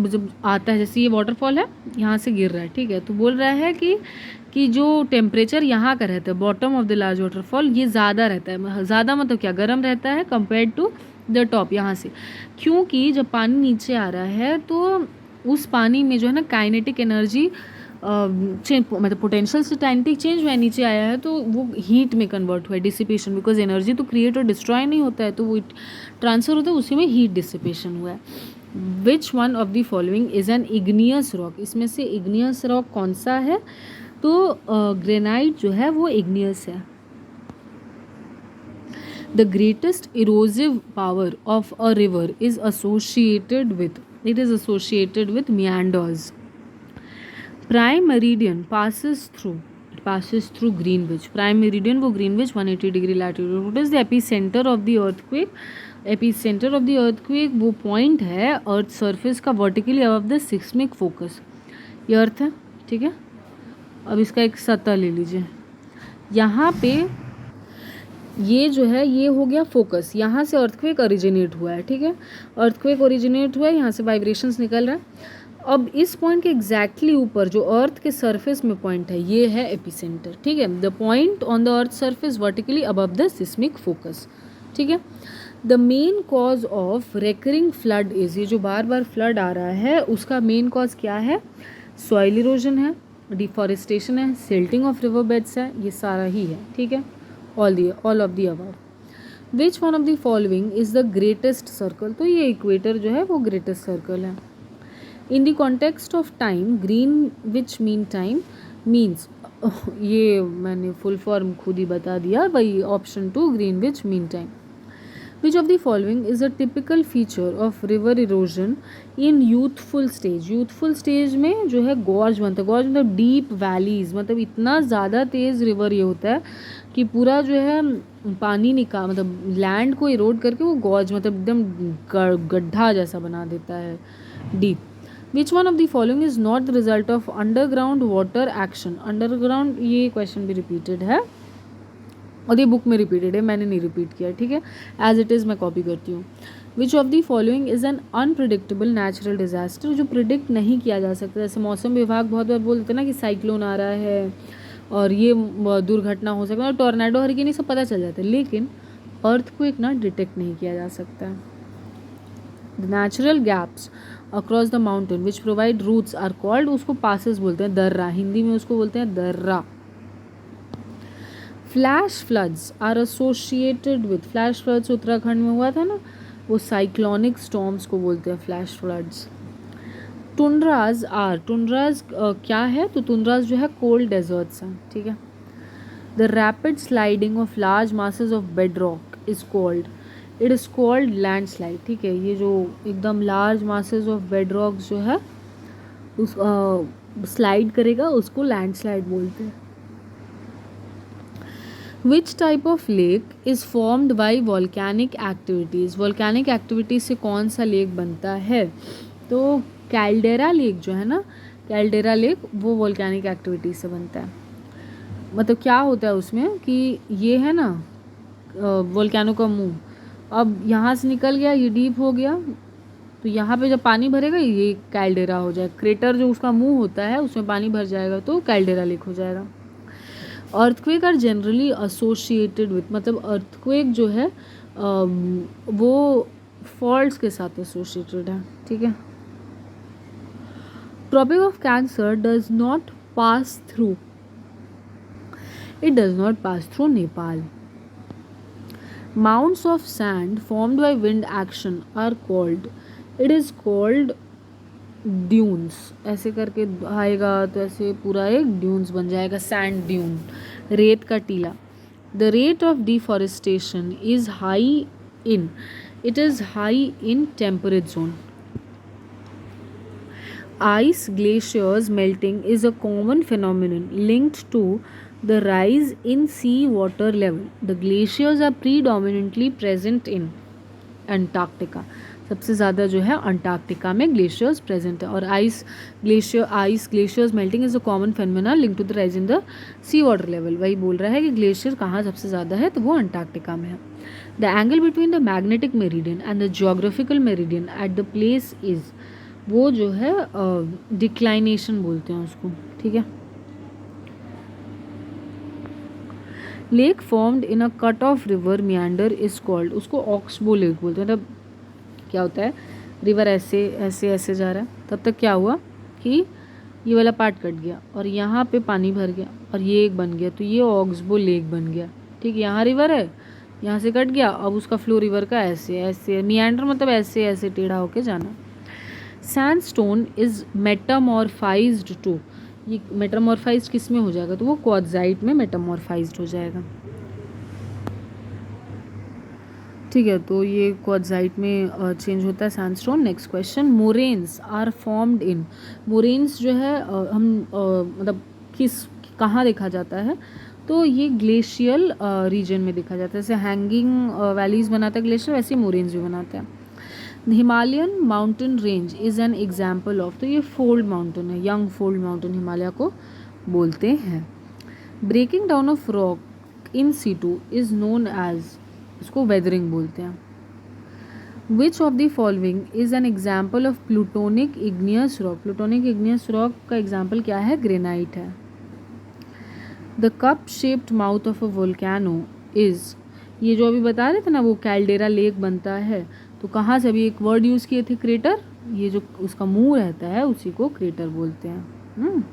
जब आता है, जैसे ये waterfall है यहाँ से गिर रहा है, ठीक है, तो बोल रहा है कि जो टेम्परेचर यहाँ का रहता है bottom of the large waterfall, ये ज़्यादा रहता है, ज़्यादा मतलब क्या, गर्म रहता है कंपेयर टू द टॉप यहाँ से, क्योंकि जब पानी नीचे आ रहा है तो उस पानी में जो है ना काइनेटिक एनर्जी चेंज, मतलब पोटेंशियल से काइनेटिक चेंज हुआ है, नीचे आया है तो वो हीट में कन्वर्ट हुआ है, डिसिपेशन, बिकॉज एनर्जी तो क्रिएट और डिस्ट्रॉय नहीं होता है, तो वो ट्रांसफर होता है, उसी में हीट डिसिपेशन हुआ है। Which one of the following is N igneous rock, इसमें से इग्नियस रॉक कौन सा है, तो ग्रेनाइट जो है वो इग्नियस है। The greatest erosive power of a river is associated with meanders. Prime meridian passes through Greenwich. Prime meridian वो Greenwich 180 degree latitude. What is the epicenter of the earthquake? Epicenter of the earthquake वो point है अर्थ surface का vertically above the seismic focus. ये अर्थ है, ठीक है। अब इसका एक सतह ले लीजिए, यहाँ पे ये जो है ये हो गया फोकस, यहाँ से अर्थक्वेक ओरिजिनेट हुआ है, ठीक है, अर्थक्वेक ओरिजिनेट हुआ है, यहाँ से वाइब्रेशंस निकल रहा है। अब इस पॉइंट के एग्जैक्टली ऊपर जो अर्थ के सरफेस में पॉइंट है ये है एपिसेंटर, ठीक है, the point on the earth surface vertically above the seismic focus, ठीक है। The main cause of recurring flood is, ये जो बार बार फ्लड आ रहा है उसका मेन कॉज क्या है, सॉइल इरोजन है, डिफॉरेस्टेशन है, सिल्टिंग ऑफ रिवर बेड्स है, ये सारा ही है, ठीक है, all of the above. Which one of the following is the greatest circle, तो ये इक्वेटर जो है वो ग्रेटेस्ट सर्कल है। In the context of time, Greenwich mean time means ये मैंने फुल फॉर्म खुद ही बता दिया, वही option 2 Greenwich mean time. Which of the following is a typical feature of river erosion in youthful stage? Youthful stage में जो है gorge बनता है, गॉर्ज मतलब डीप वैलीज, मतलब इतना ज़्यादा तेज़ रिवर ये होता है कि पूरा जो है पानी मतलब लैंड को इरोड करके वो गॉर्ज मतलब एकदम गड्ढा जैसा बना देता है, deep. Which one of the following is not the result of underground water action? Underground, ये क्वेश्चन भी रिपीटेड है और ये बुक में रिपीटेड है, मैंने नहीं रिपीट किया, ठीक है, एज इट इज़ मैं कॉपी करती हूँ। विच of the following is an unpredictable natural disaster? जो प्रिडिक्ट नहीं किया जा सकता, जैसे मौसम विभाग बहुत बार बोलते हैं ना कि साइक्लोन आ रहा है और ये दुर्घटना हो सकता है, टॉर्नेडो, हरिकेन, ये सब पता चल जाता है, लेकिन अर्थक्वेक ना डिटेक्ट नहीं किया जा सकता है। The natural gaps across the mountain which provide routes are called, उसको पासेस बोलते हैं, दर्रा, हिंदी में उसको बोलते हैं दर्रा। Flash floods are associated with, flash floods Uttarakhand में हुआ था ना, वो साइक्लोनिक स्टॉर्म्स को बोलते हैं फ्लैश फ्लड्स। टुंड्राज क्या है, तो टुंड्राज जो है कोल्ड डेजर्ट्स हैं, ठीक है। The rapid sliding of large masses of bed rock is called, it is called landslide, ठीक है, ये जो एकदम large masses of bed rocks जो है उस स्लाइड करेगा उसको लैंडस्लाइड बोलते हैं। Which type of lake is formed by volcanic activities? Volcanic activities से कौन सा लेक बनता है, तो कैल्डेरा लेक जो है ना, कैल्डेरा लेक वो वॉल्केनिक एक्टिविटीज़ से बनता है। मतलब क्या होता है उसमें कि ये है ना वॉल्केनो का मुंह, अब यहाँ से निकल गया, ये डीप हो गया, तो यहाँ पे जब पानी भरेगा ये कैल्डेरा हो जाएगा, क्रेटर जो उसका मुंह होता है उसमें पानी भर जाएगा तो कैल्डेरा लेक हो जाएगा। Earthquake are generally associated with, मतलब अर्थक्वेक जो है वो फॉल्ट्स के साथ एसोसिएटेड है, ठीक है। Tropic of cancer does not pass through, it does not pass through Nepal. Mounds of sand formed by wind action are called, it is called dunes. ऐसे करके आएगा तो ऐसे पूरा एक ड्यून्स बन जाएगा, सैंड ड्यून, रेत का टीला। The rate of deforestation is high in it is high in temperate zone. Ice glaciers melting is a common phenomenon linked to the rise in sea water level. The glaciers are predominantly present in Antarctica. सबसे ज़्यादा जो है Antarctica में glaciers present है। और ice glaciers melting is a common phenomena link to the rise in the sea water level. वही बोल रहा है कि ग्लेशियर कहाँ सबसे ज़्यादा है, तो वो अंटार्कटिका में है। The angle between the magnetic meridian and the geographical meridian at the place is, वो जो है डिक्लाइनेशन बोलते हैं उसको, ठीक है। Lake formed in a cut off river मियांडर is called, उसको ऑक्सबो लेक बोलते हैं। मतलब क्या होता है, रिवर ऐसे ऐसे ऐसे जा रहा है, तब तक क्या हुआ कि ये वाला पार्ट कट गया और यहाँ पे पानी भर गया और ये एक बन गया, तो ये ऑक्सबो लेक बन गया, ठीक है। यहाँ रिवर है, यहाँ से कट गया, अब उसका फ्लो रिवर का ऐसे ऐसे, मियांडर मतलब ऐसे ऐसे टेढ़ा होके जाना। सैंडस्टोन इज मेटामॉर्फाइज्ड टू, ये मेटामॉर्फाइज्ड किस में हो जाएगा, तो वो क्वार्ट्जाइट में मेटामॉर्फाइज्ड हो जाएगा, ठीक है। तो ये क्वार्ट्जाइट में चेंज होता है sandstone. Next question, moraines are formed in, moraines जो है हम मतलब किस कहाँ देखा जाता है, तो ये ग्लेशियल रीजन में देखा जाता है। जैसे हैंगिंग वैलीज बनाता है ग्लेशियर, वैसे मोरेन्स भी बनाता है। Himalayan mountain range is an example of, तो ये फोल्ड माउंटेन है, यंग फोल्ड माउंटेन हिमालय को बोलते हैं। Breaking down of rock in situ is known as, इसको वेदरिंग बोलते हैं। Which of the following is an example of plutonic igneous rock, plutonic igneous rock का एग्जाम्पल क्या है, ग्रेनाइट है। The cup shaped mouth of a volcano is, ये जो अभी बता रहे थे ना वो कैल्डेरा लेक बनता है, तो कहाँ से अभी एक वर्ड यूज़ किए थे, क्रेटर, ये जो उसका मुंह रहता है उसी को क्रेटर बोलते हैं।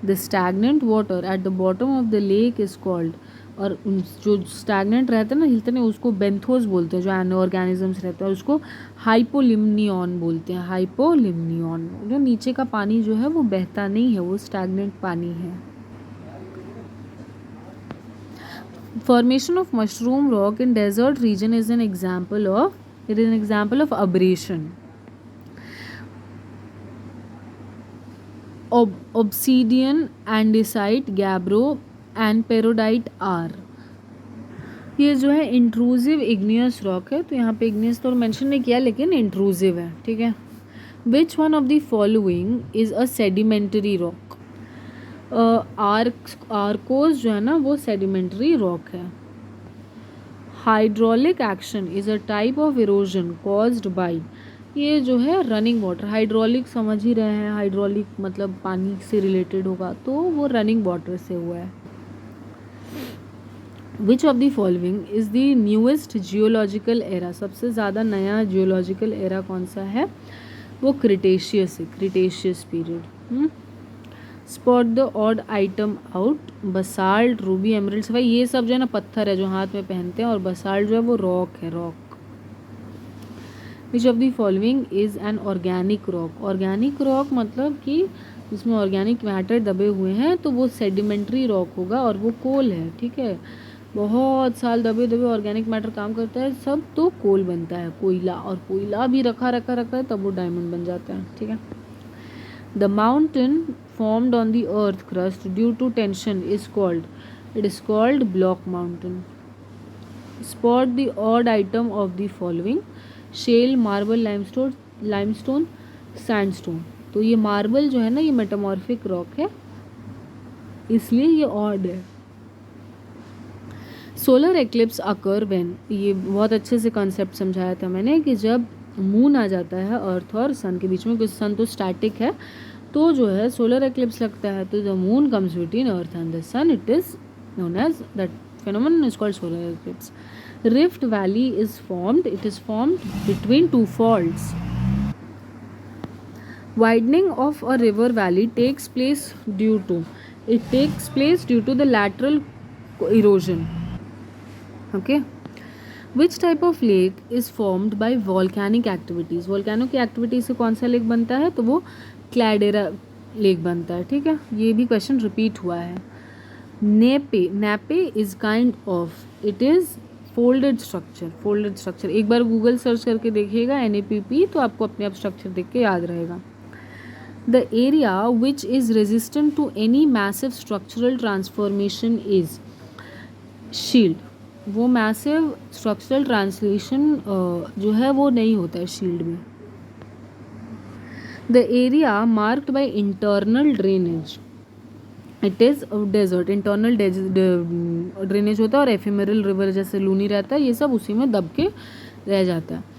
The stagnant water at the bottom of the lake is called, और जो स्टैगनेंट रहता है ना, हिलते नहीं, उसको बेंथोस बोलते हैं, जो एनो ऑर्गेनिजम्स रहते हैं, उसको हाइपोलिम्नियन बोलते हैं, हाइपोलिम्नियन। जो नीचे का पानी जो है वो बहता नहीं है, वो स्टैगनेंट पानी है। Formation of mushroom rock in desert region is an example of, it is an example of abrasion. Obsidian, andesite, gabbro and perodite are, ये जो है इंट्रूसिव इग्नियस रॉक है, तो यहाँ पे इग्नियस तो मेंशन नहीं किया लेकिन इंट्रूसिव है, ठीक है। Which one of the following is a sedimentary rock, arccos जो है ना वो सेडिमेंट्री रॉक है। Hydraulic action is a type of erosion caused by, ये जो है रनिंग वाटर, हाइड्रोलिक समझ ही रहे हैं, हाइड्रोलिक मतलब पानी से रिलेटेड होगा, तो वो रनिंग वाटर से हुआ है। Which of the following is the newest geological era, सबसे ज़्यादा नया जियोलॉजिकल एरा कौन सा है, वो क्रिटेशियस है, Cretaceous period. Spot the odd item out, basalt, Ruby, emeralds, भाई ये सब जो है ना पत्थर है जो हाथ में पहनते हैं, और बसाल्ट जो है वो रॉक है, rock. Which of the following is an organic rock, organic rock मतलब कि जिसमें ऑर्गेनिक मैटर दबे हुए हैं, तो वो सेडिमेंट्री रॉक होगा, और वो कोल है, ठीक है। बहुत साल दबे दबे ऑर्गेनिक मैटर काम करता है सब, तो कोल बनता है, कोयला, और कोयला भी रखा है तब वो डायमंड बन जाता है, ठीक है। The mountain formed on the earth crust due to tension is called, it is called block mountain. Spot the odd item of the following, shale, marble, limestone, sandstone। तो ये मार्बल जो है ना ये मेटामॉर्फिक रॉक है, इसलिए ये odd है। सोलर एक्लिप्स अकर व्हेन, ये बहुत अच्छे से कॉन्सेप्ट समझाया था मैंने कि जब मून आ जाता है अर्थ और सन के बीच में, क्योंकि सन तो स्टैटिक है, तो जो है सोलर एक्लिप्स लगता है, तो the moon comes between earth and the sun, it is known as, that phenomenon is called solar eclipse. Rift Valley is formed, it is formed between two faults. Widening of a river valley takes place due to, it takes place due to the lateral erosion, okay. Which type of lake is formed by volcanic activities, volcano की activity से कौन सा lake बनता है, तो वो क्लैडेरा lake बनता है, ठीक है। ये भी क्वेश्चन रिपीट हुआ है। Nappe, nappe is kind of, it is folded structure, folded structure. एक बार गूगल सर्च करके देखिएगा NAPP, तो आपको अपने आप स्ट्रक्चर देख के याद रहेगा। The area which is resistant to any massive structural transformation is shield, वो मैसिव स्ट्रक्चरल ट्रांसलेशन जो है वो नहीं होता है शील्ड में। The area marked by internal drainage, it is desert, internal drainage होता है और एफिमेरल रिवर जैसे लूनी रहता है, ये सब उसी में दब के रह जाता है।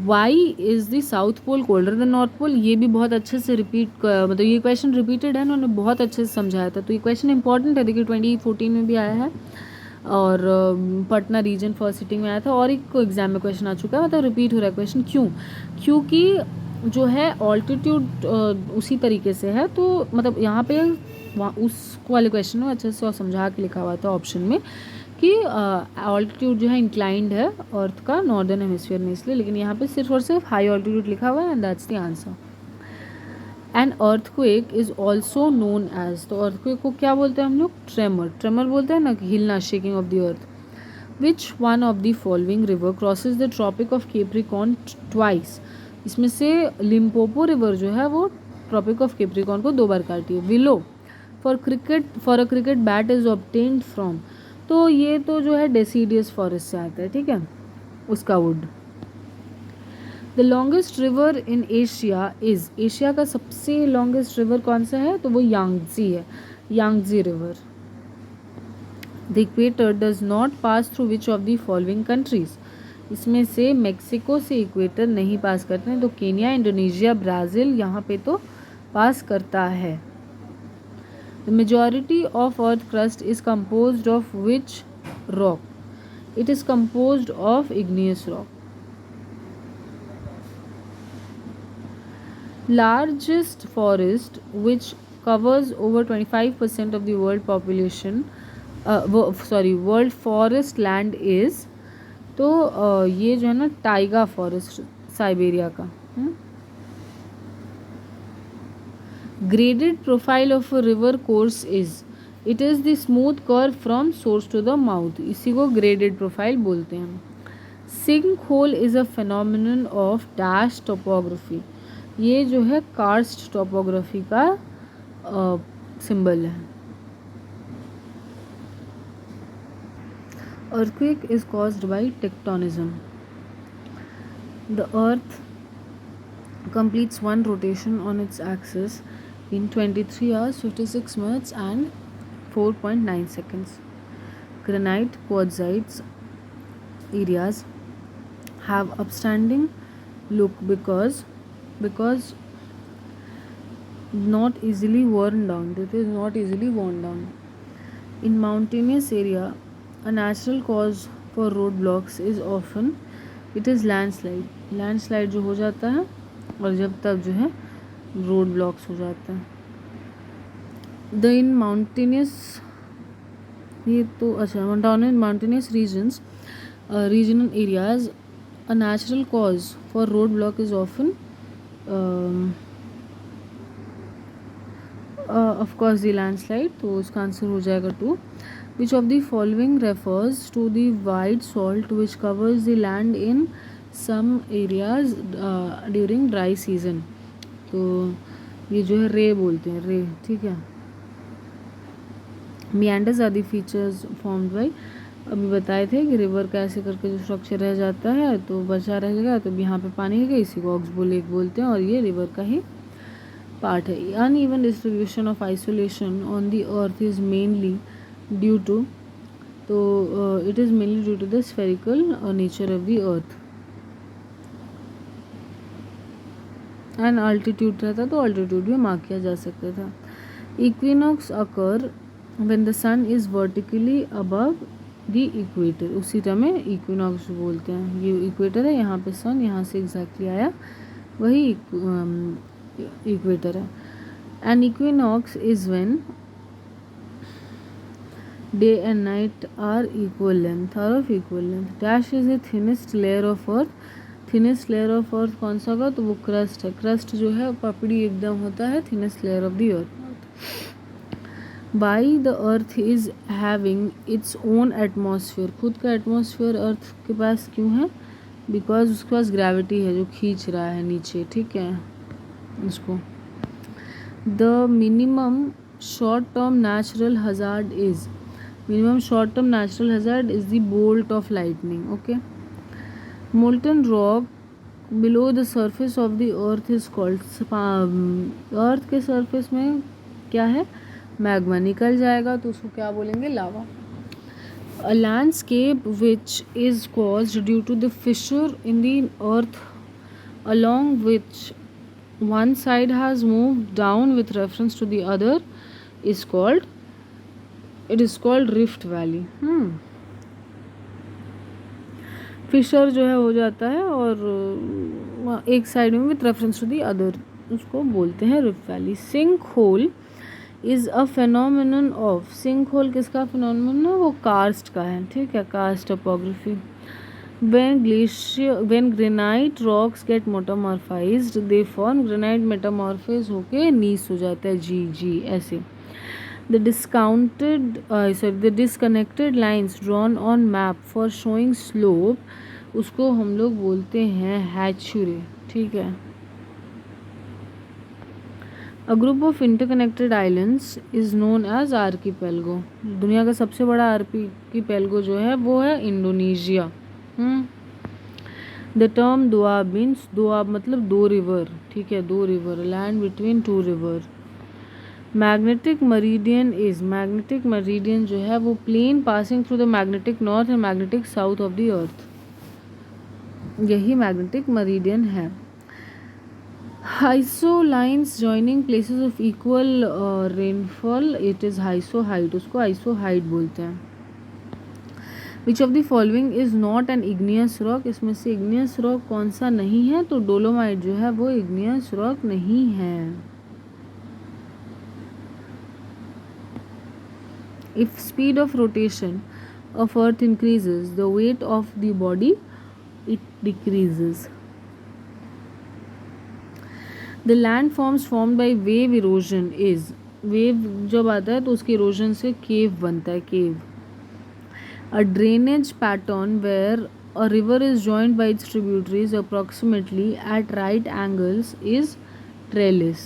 Why is the south pole colder the north pole, ये भी बहुत अच्छे से रिपीट, मतलब ये क्वेश्चन रिपीटेड है, उन्होंने बहुत अच्छे से समझाया था, तो ये क्वेश्चन इंपॉर्टेंट है। देखिए 2014 में भी आया है और पटना रीजन फर्स्ट सिटिंग में आया था, और एक एग्जाम में क्वेश्चन आ चुका है, मतलब रिपीट हो रहा है क्वेश्चन। क्यों? क्योंकि जो है ऑल्टीट्यूड उसी तरीके से है, तो मतलब यहाँ पे वहाँ उस वाले क्वेश्चन में अच्छे से समझा के लिखा हुआ था ऑप्शन में कि ऑल्टीट्यूड जो है इंक्लाइंड है अर्थ का नॉर्दर्न हेमिस्फीयर में, इसलिए, लेकिन यहाँ पे सिर्फ और सिर्फ हाई ऑल्टीट्यूड लिखा हुआ है, and that's the answer. And earthquake is also known as, तो अर्थक्वेक को क्या बोलते हैं हम लोग? ट्रेमर, ट्रेमर बोलते हैं ना, हिलना, shaking of the earth. Which one of the following river crosses the tropic of Capricorn twice, इसमें से लिम्पोपो रिवर जो है वो ट्रॉपिक ऑफ कैप्रिकॉर्न को 2 बार काटी है। Willow, for a cricket bat is obtained from, तो ये तो जो है डेसीडियस फॉरेस्ट से आता है, ठीक है, उसका would. The longest river in Asia is, Asia का सबसे लॉन्गेस्ट रिवर कौन सा है, तो वो यांगजी है, Yangtze river. The equator does not pass through which of the following countries, इसमें से मेक्सिको से इक्वेटर नहीं पास करते हैं, तो केन्या, इंडोनेशिया, ब्राज़ील, यहाँ पे तो पास करता है। The majority of earth crust is composed of which rock, it is composed of igneous rock. Largest forest which covers over 25% of the world population, world forest land is, तो ये जो है ना टाइगा फॉरेस्ट साइबेरिया का। Graded profile of a river course is, it is the smooth curve from source to the mouth, इसी को graded profile बोलते हैं। Sink hole is a phenomenon of dash topography, ये जो है कार्स्ट टोपोग्राफी का symbol है। Earthquake is caused by tectonism. The earth completes one rotation on its axis in 23 hours 56 minutes and 4.9 seconds. Granite quartzites areas have upstanding look because not easily worn down. It is not easily worn down. In mountainous area, a natural cause for roadblocks is often it is landslide. Landslide जो हो जाता है और जब तब जो है road blocks हो जाता है। The in mountainous, ये तो अच्छा, mountainous regions, regional areas, a natural cause for roadblock is often of course the landslide, तो उसका आंसर हो जाएगा 2। Which of the following refers to the white salt which covers the land in some areas during dry season, तो ये जो है रे बोलते हैं, रे, ठीक है। meanders are the features formed by, अभी बताए थे कि रिवर का ऐसे करके जो स्ट्रक्चर रह जाता है तो बचा रहेगा, तो यहाँ पे पानी है, इसी को ऑक्सबो लेक बोलते हैं और ये रिवर का ही पार्ट है। Uneven distribution of isolation on the earth is mainly due to, तो it is mainly due to the spherical nature of the earth. And altitude रहता तो अल्टीट्यूड भी मार्क किया जा सकता था। Equinox occur when the sun is vertically above the equator, उसी समय इक्विनॉक्स बोलते हैं। ये इक्वेटर है, यहाँ पे सन यहाँ से एग्जैक्टली आया, वही इक्वेटर है। An equinox is when day and night are equal length, are of equal length. Dash is a thinnest layer of earth, thinnest layer of earth कौन सा होगा, तो वो क्रस्ट है। क्रस्ट जो है पपड़ी एकदम होता है, thinnest layer of the earth. By the earth is having its own atmosphere, खुद का एटमॉस्फेयर अर्थ के पास क्यों है, बिकॉज उसके पास ग्रेविटी है जो खींच रहा है नीचे, ठीक है उसको। The minimum short term natural hazard is, minimum short term natural hazard is the bolt of lightning, okay. Molten rock below the surface of the earth is called, earth के सरफेस में क्या है, मैग्मा निकल जाएगा तो उसको क्या बोलेंगे, लावा। A landscape which is caused due to the fissure in the earth along which one side has moved down with reference to the other is called, it is called rift valley। Fissure जो है हो जाता है और एक side में with reference to the other, उसको बोलते हैं rift valley. Sink hole is a phenomenon of, sink hole किसका फेनोमेनन है, वो कार्स्ट का है, ठीक है, karst topography. when granite rocks get metamorphized they form, granite metamorphose होके नीस हो जाता है, जी ऐसे। the disconnected lines drawn on map for showing slope, उसको हम लोग बोलते हैं हैचुरे, ठीक है। A group of interconnected islands is known as archipelago, दुनिया का सबसे बड़ा आर्किपेलगो जो है वो है Indonesia. The term Doab means, Doab मतलब दो रिवर, ठीक है, दो river, land between two river. Magnetic meridian is, magnetic meridian जो है वो plane passing through the magnetic north and magnetic south of the earth, यही मैग्नेटिक मरीडियन है। Iso lines joining places of equal rainfall, it is isohyet, उसको isohyet बोलते हैं। Which of the following is not an igneous rock, इसमें से igneous rock कौन सा नहीं है, तो डोलोमाइट जो है वो इग्नियस रॉक नहीं है। If speed of rotation of earth increases the weight of the body it decreases. The land forms formed by wave erosion is, wave जब आता है तो उसके इरोजन से केव बनता है, केव। A drainage pattern where a river is joined by its tributaries approximately at right angles is trellis.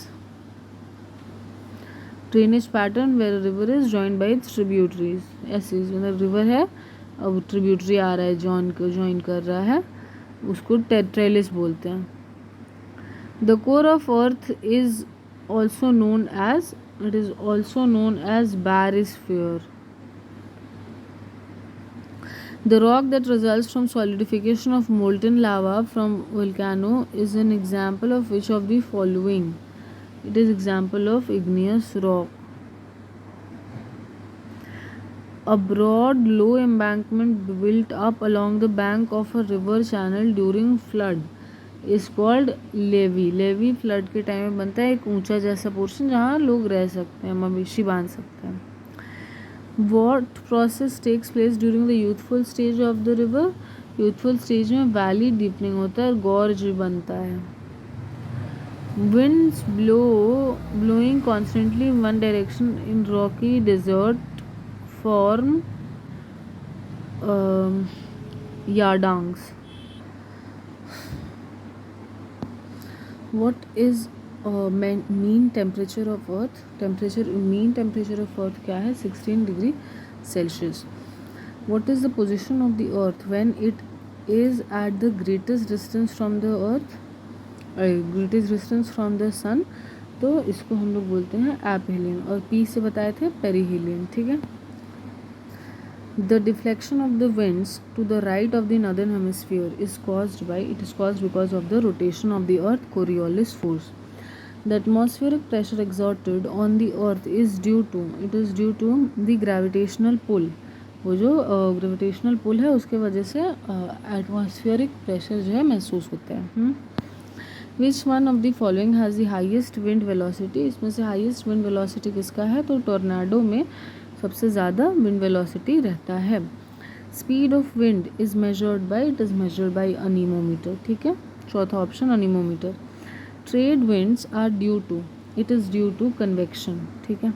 Drainage pattern where a river is joined by its tributaries, ऐसे मतलब रिवर है अब ट्रिब्यूटरी आ रहा है, जॉइन कर रहा है, उसको ट्रेलिस बोलते हैं। The core of earth is also known as, it is also known as barysphere. The rock that results from solidification of molten lava from volcano is an example of which of the following? It is example of igneous rock. A broad low embankment built up along the bank of a river channel during flood is called levee. Levee flood के time में बनता है, एक ऊंचा जैसा portion जहाँ लोग रह सकते हैं, मवेशी बांध सकते हैं। What process takes place during the youthful stage of the river? Youthful stage में valley deepening होता है और gorge बनता है। Winds blowing constantly in one direction in rocky desert form yardangs. What is mean temperature of earth? Mean temperature of earth क्या है, 16 degree Celsius. What is the position of the earth when it is at the greatest distance from the earth, greatest distance from the sun? तो इसको हम लोग बोलते हैं aphelion, और P से बताए थे पेरिहेलियन, ठीक है। The deflection of the winds to the right of the northern hemisphere is caused because of the rotation of the earth Coriolis force. The atmospheric pressure exerted on the earth is due to the gravitational pull, वो जो gravitational pull है उसके वजह से atmospheric pressure जो है महसूस होता है। Which one of the following has the highest wind velocity, इसमें से हाईएस्ट विंड वेलोसिटी किसका है, तो टोर्नाडो में सबसे ज़्यादा विंड वेलोसिटी रहता है। Speed of wind is measured by, it is measured by anemometer, ठीक है, चौथा option anemometer. Trade winds are due to, it is due to convection, ठीक है।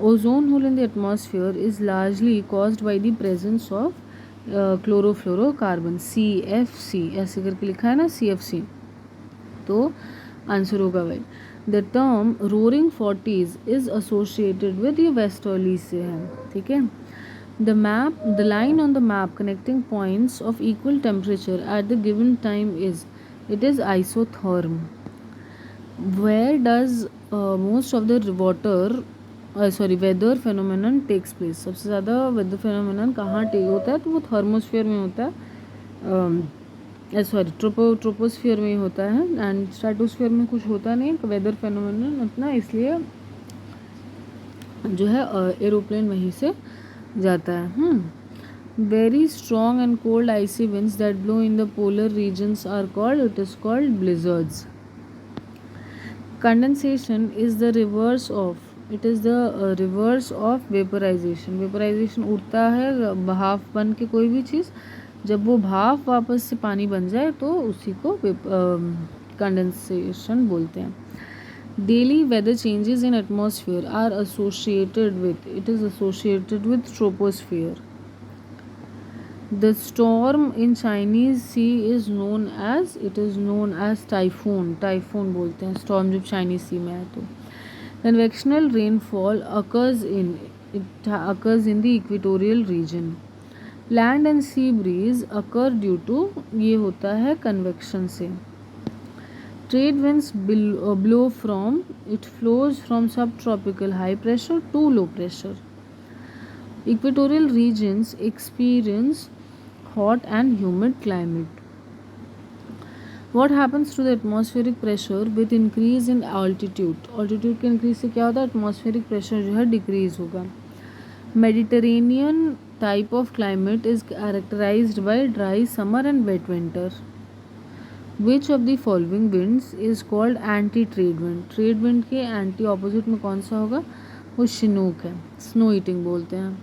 Ozone hole in the atmosphere is largely caused by the presence of chlorofluorocarbon, CFC ऐसे करके लिखा है ना, CFC, तो आंसर होगा भाई। The term roaring 40s is associated with ये वेस्टर्ली से है, ठीक है। The line on the map connecting points of equal temperature at the given time is, it is isotherm. Where does most of the weather phenomenon takes place, सबसे ज़्यादा weather phenomenon कहाँ होता है, तो वो थर्मोस्फीयर में होता है, ट्रोपोस्फीयर में होता है, एंड स्ट्रेटोस्फीयर में कुछ होता नहीं वेदर फेनोमेनन उतना, इसलिए जो है एरोप्लेन वहीं से जाता है। Very strong and cold icy winds that blow in the polar regions are called, it is called blizzards. Condensation is the reverse of, it is the reverse of vaporization. Vaporization उड़ता है भाप बन के कोई भी चीज़, जब वो भाप वापस से पानी बन जाए तो उसी को कंडेंसेशन बोलते हैं। Daily weather changes in atmosphere are associated with, it is associated with troposphere. The storm in Chinese sea is known as, it is known as typhoon, typhoon बोलते हैं स्टॉर्म जब चाइनीज सी में है तो। Convectional rainfall occurs in, it occurs in the equatorial region. Land and sea breeze occur due to, ये होता है convection से। Trade winds blow from, it flows from सब tropical high pressure to low pressure. Equatorial regions experience hot and humid climate. What happens to the atmospheric pressure with increase in altitude? Altitude के increase से क्या होता है, atmospheric pressure जो है decrease होगा। Mediterranean type of climate is characterized by dry summer and wet winter. Which of the following winds is called anti-trade wind? Trade wind के anti opposite में कौन सा होगा, वो Chinook है, snow eating बोलते हैं।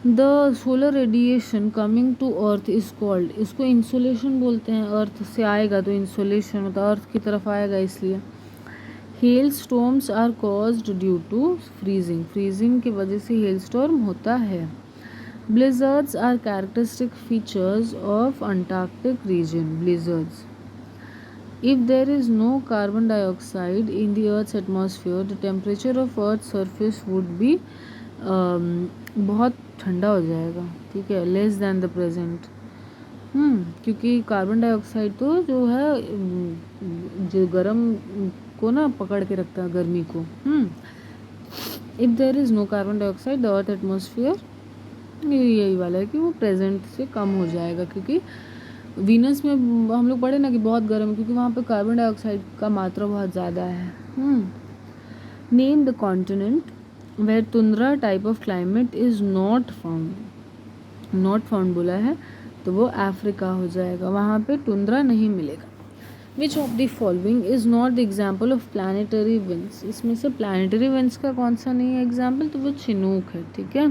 The solar radiation coming to earth is called, इसको इंसोलेशन बोलते हैं, अर्थ से आएगा तो इंसोलेशन होता है, अर्थ की तरफ आएगा इसलिए। Hail storms are caused due to freezing, freezing की वजह से हेल स्टॉर्म होता है। Blizzards are characteristic features of Antarctic region, blizzards. If there is no carbon dioxide in the earth's atmosphere the temperature of earth surface would be, बहुत ठंडा हो जाएगा, ठीक है, लेस दैन द प्रेजेंट। क्योंकि carbon dioxide तो जो है जो गर्म को ना पकड़ के रखता है, गर्मी को। If there is no carbon dioxide the earth atmosphere, यही वाला है कि वो प्रेजेंट से कम हो जाएगा, क्योंकि वीनस में हम लोग पढ़े ना कि बहुत गर्म है, क्योंकि वहाँ पे कार्बन डाइऑक्साइड का मात्रा बहुत ज़्यादा है। Name the continent where tundra type of climate is not found बोला है तो वो अफ्रीका हो जाएगा, वहाँ पे टुंड्रा नहीं मिलेगा। Which of the following is not the example of planetary winds? इसमें से planetary winds का कौन सा नहीं है एग्जाम्पल, तो वो चिनूक है, ठीक है।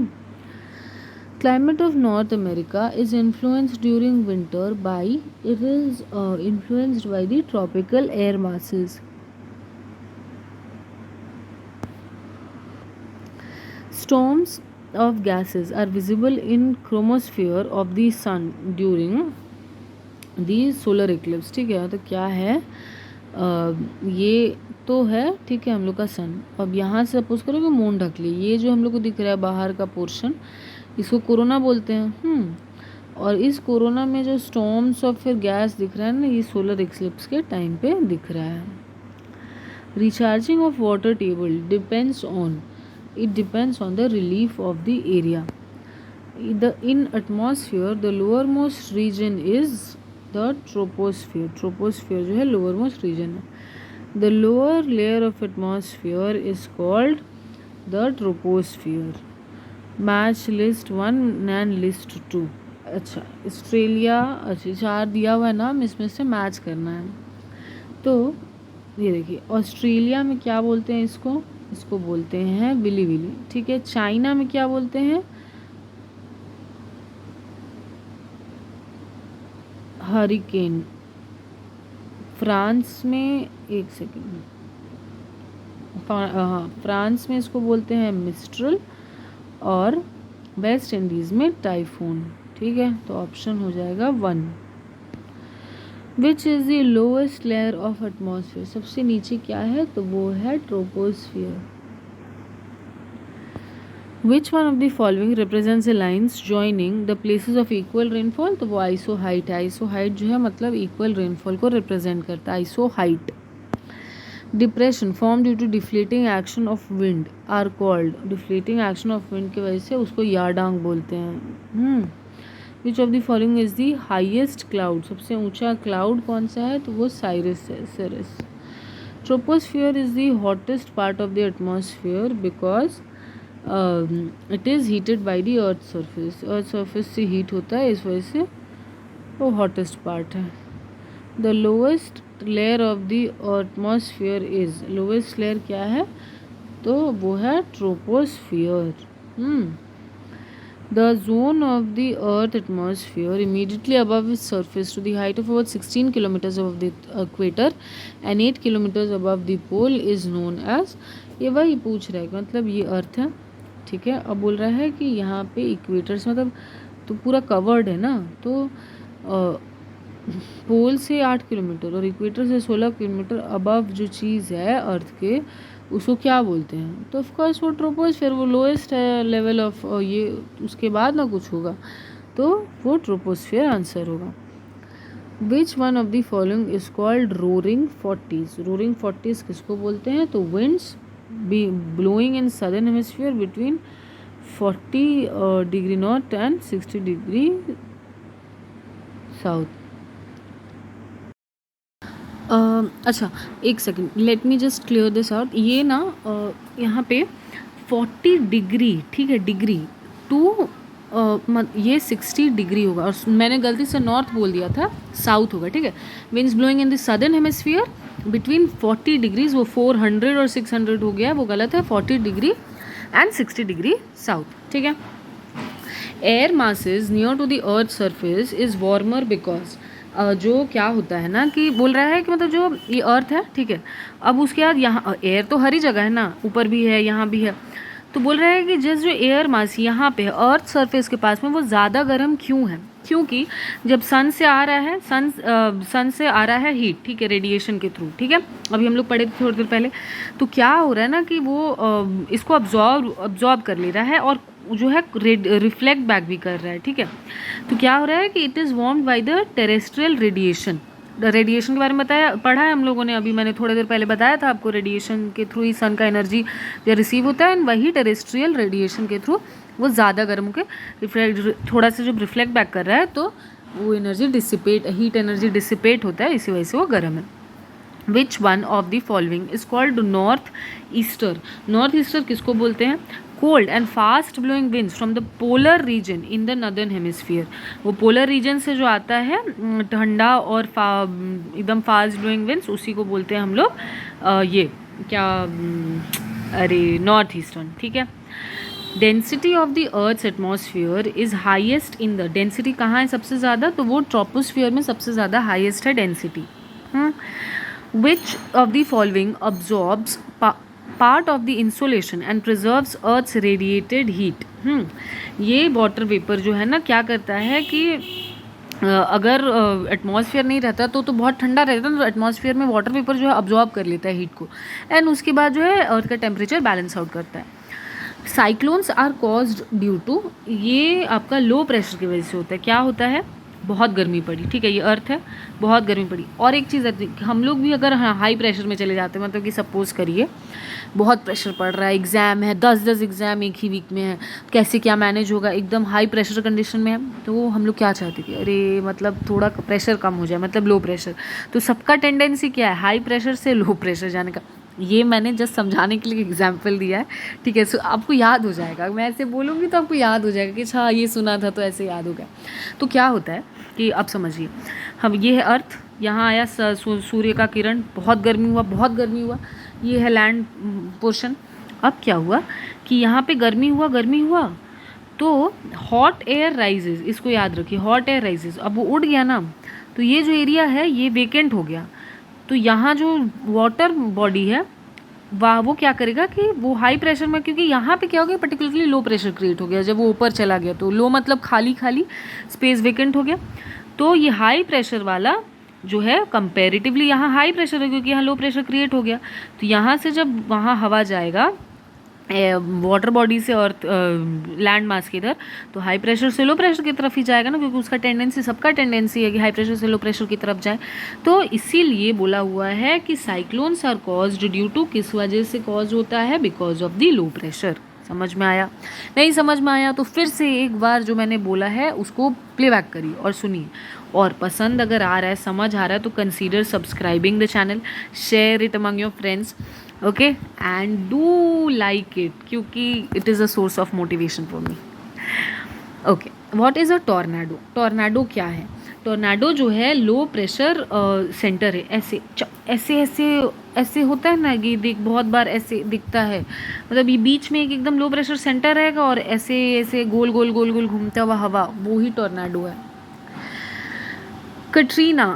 Climate of North America is influenced during winter by, it is influenced by the tropical air masses. Storms of gases are visible in chromosphere of the sun during the solar eclipse, ठीक है। तो क्या है, ये तो है, ठीक है, हम लोग का सन। अब यहाँ से सपोज करो कि मून ढक ली, ये जो हम लोग को दिख रहा है बाहर का पोर्शन, इसको कोरोना बोलते हैं। और इस कोरोना में जो स्टॉर्म्स और फिर गैस दिख रहा है ना, ये सोलर इक्लिप्स के टाइम पे दिख रहा है। Recharging of water table depends on, it depends on the relief of the area. In atmosphere the lowermost region is the troposphere, troposphere जो है lowermost region है। The lower layer of atmosphere is called the troposphere. Match list 1 and list 2। अच्छा, Australia, अच्छा 4 दिया हुआ है नाम, इसमें से मैच करना है। तो ये देखिए, ऑस्ट्रेलिया में क्या बोलते हैं इसको, इसको बोलते हैं विली विली, ठीक है। चाइना में क्या बोलते हैं, हरिकेन। फ्रांस में, एक सेकेंड, हाँ फ्रांस में इसको बोलते हैं मिस्ट्रल, और वेस्ट इंडीज़ में टाइफून, ठीक है। तो ऑप्शन हो जाएगा 1। Which is the lowest layer of atmosphere, सबसे नीचे क्या है, तो वो है troposphere. Which one of the following represents the lines joining the places of equal rainfall, तो वो आइसो हाइट है। आइसो हाइट जो है मतलब इक्वल रेनफॉल को रिप्रेजेंट करता है, isohyet. Depression form due to deflating action of wind are called, deflating action of wind की वजह से उसको यारडांग बोलते हैं। Which of the following is the highest cloud, सबसे ऊंचा क्लाउड कौन सा है, तो वो साइरस है, cirrus. Troposphere is the hottest part of the atmosphere because it is heated by the earth surface, earth surface से हीट होता है, इस वजह से वो हॉटेस्ट पार्ट है। The lowest layer of the atmosphere is, lowest layer क्या है, तो वो है troposphere. The zone of the Earth atmosphere immediately above its surface to the height of about 16 kilometers above the equator and 8 kilometers above the pole is known as, ये वही पूछ रहा है मतलब ये अर्थ है, ठीक है। अब बोल रहा है कि यहाँ पे इक्वेटर्स मतलब तो पूरा कवर्ड है ना, तो पोल से 8 किलोमीटर और इक्वेटर से 16 किलोमीटर अबव जो चीज़ है अर्थ के, उसको क्या बोलते हैं, तो ऑफकोर्स वो ट्रोपोस्फियर, वो लोएस्ट है लेवल ऑफ, ये उसके बाद ना कुछ होगा, तो वो ट्रोपोस्फियर आंसर होगा। Which one of the following is called roaring 40s, roaring 40s किसको बोलते हैं, तो winds be blowing in southern hemisphere between 40 degree north and 60 degree south. अच्छा एक second, let me just clear this out. ये ना यहाँ पे 40 डिग्री, ठीक है, डिग्री टू ये 60 डिग्री होगा, और मैंने गलती से नॉर्थ बोल दिया था, साउथ होगा, ठीक है। Winds blowing in the southern hemisphere between 40 degrees, वो 400 और 600 हो गया, वो गलत है, 40 डिग्री एंड 60 डिग्री साउथ, ठीक है। Air masses near to the earth surface is warmer because, जो क्या होता है ना कि बोल रहा है कि मतलब जो ये अर्थ है, ठीक है, अब उसके बाद यहाँ एयर तो हर ही जगह है ना, ऊपर भी है यहाँ भी है, तो बोल रहा है कि जस्ट जो एयर मास यहाँ पे अर्थ सरफेस के पास में वो ज़्यादा गर्म क्यों है, क्योंकि जब सन से आ रहा है, सन से आ रहा है हीट, ठीक है, रेडिएशन के थ्रू, ठीक है, अभी हम लोग पढ़े थे थोड़ी देर पहले, तो क्या हो रहा है ना कि वो इसको अब्जॉर्ब कर ले रहा है और जो है रिफ्लेक्ट बैक भी कर रहा है, ठीक है। तो क्या हो रहा है कि it is warmed by the terrestrial radiation, radiation के बारे में पढ़ा है हम लोगों ने, अभी मैंने थोड़ी देर पहले बताया था आपको, रेडिएशन के थ्रू ही सन का एनर्जी जो रिसीव होता है, एंड वही टेरेस्ट्रियल रेडिएशन के थ्रू वो ज़्यादा गर्म होकर रिफ्लेक्ट, थोड़ा सा जब रिफ्लेक्ट बैक कर रहा है तो वो energy dissipate, heat energy dissipate होता है, इसी वजह से वो गर्म है। Which one of the following is called north Easter, north Easter किसको बोलते हैं, cold and fast blowing winds from the polar region in the northern hemisphere, वो पोलर रीजन से जो आता है ठंडा और एकदम फास्ट ब्लोइंग विंड्स, उसी को बोलते हैं हम लोग ये क्या, अरे नॉर्थ ईस्टर्न, ठीक है। Density of the earth's atmosphere is highest in the, density कहाँ है सबसे ज़्यादा, तो वो ट्रोपोस्फियर में सबसे ज़्यादा हाईएस्ट है density. Which of the following absorbs part of the insulation and preserves earth's radiated heat, ये वाटर वेपर जो है ना क्या करता है कि अगर एटमॉस्फेयर नहीं रहता तो बहुत ठंडा रहता है, तो एटमॉस्फेयर में वाटर वेपर जो है अब्जॉर्ब कर लेता है हीट को, एंड उसके बाद जो है अर्थ का टेम्परेचर बैलेंस आउट करता है। Cyclones are caused due to, ये आपका लो प्रेशर की वजह से होता है, क्या होता है, बहुत गर्मी पड़ी, ठीक है, ये अर्थ है, बहुत गर्मी पड़ी, और एक चीज़ है हम लोग भी अगर हाई प्रेशर में चले जाते हैं, मतलब कि सपोज़ करिए बहुत प्रेशर पड़ रहा है, एग्ज़ाम है, 10 एग्ज़ाम एक ही वीक में है, कैसे क्या मैनेज होगा, एकदम हाई प्रेशर कंडीशन में है, तो हम लोग क्या चाहते हैं कि अरे मतलब थोड़ा प्रेशर कम हो जाए, मतलब लो प्रेशर, तो सबका टेंडेंसी क्या है, हाई प्रेशर से लो प्रेशर जाने का। ये मैंने जस्ट समझाने के लिए एग्जाम्पल दिया है, ठीक है, सो आपको याद हो जाएगा, मैं ऐसे बोलूँगी तो आपको याद हो जाएगा कि अच्छा ये सुना था तो ऐसे याद हो गया। तो क्या होता है कि आप समझिए, हम ये है अर्थ, यहाँ आया सूर्य का किरण, बहुत गर्मी हुआ, ये है लैंड पोर्शन, अब क्या हुआ कि यहाँ पे गर्मी हुआ तो हॉट एयर राइजेस, इसको याद रखिए, हॉट एयर राइजेस। अब वो उड़ गया ना, तो ये जो एरिया है ये वेकेंट हो गया। तो यहाँ जो वाटर बॉडी है वो क्या करेगा कि वो हाई प्रेशर में, क्योंकि यहाँ पे क्या हो गया, पर्टिकुलरली लो प्रेशर क्रिएट हो गया जब वो ऊपर चला गया। तो लो मतलब खाली स्पेस वेकेंट हो गया। तो ये हाई प्रेशर वाला जो है कंपैरेटिवली यहाँ हाई प्रेशर है, क्योंकि यहाँ लो प्रेशर क्रिएट हो गया। तो यहाँ से जब वहाँ हवा जाएगा वाटर बॉडी से और लैंड मास की इधर, तो हाई प्रेशर से लो प्रेशर की तरफ ही जाएगा ना, क्योंकि उसका टेंडेंसी, सबका टेंडेंसी है कि हाई प्रेशर से लो प्रेशर की तरफ जाए। तो इसीलिए बोला हुआ है कि cyclones are caused due to, किस वजह से कॉज होता है, because of the low pressure. समझ में आया? नहीं समझ में आया तो फिर से एक बार जो मैंने बोला है उसको प्लेबैक करिए और सुनिए। और पसंद अगर आ रहा है, समझ आ रहा है, तो consider subscribing the channel, share it among your friends, okay, and do like it, क्योंकि it is a source of motivation for me. Okay, what is a tornado? Tornado क्या है? टॉर्नेडो जो है लो प्रेशर सेंटर है। ऐसे ऐसे ऐसे ऐसे होता है ना कि देख, बहुत बार ऐसे दिखता है, मतलब ये बीच में एक एकदम लो प्रेशर सेंटर रहेगा और ऐसे ऐसे गोल गोल गोल गोल घूमता हुआ हवा, वो ही टॉर्नेडो है। कटरीना,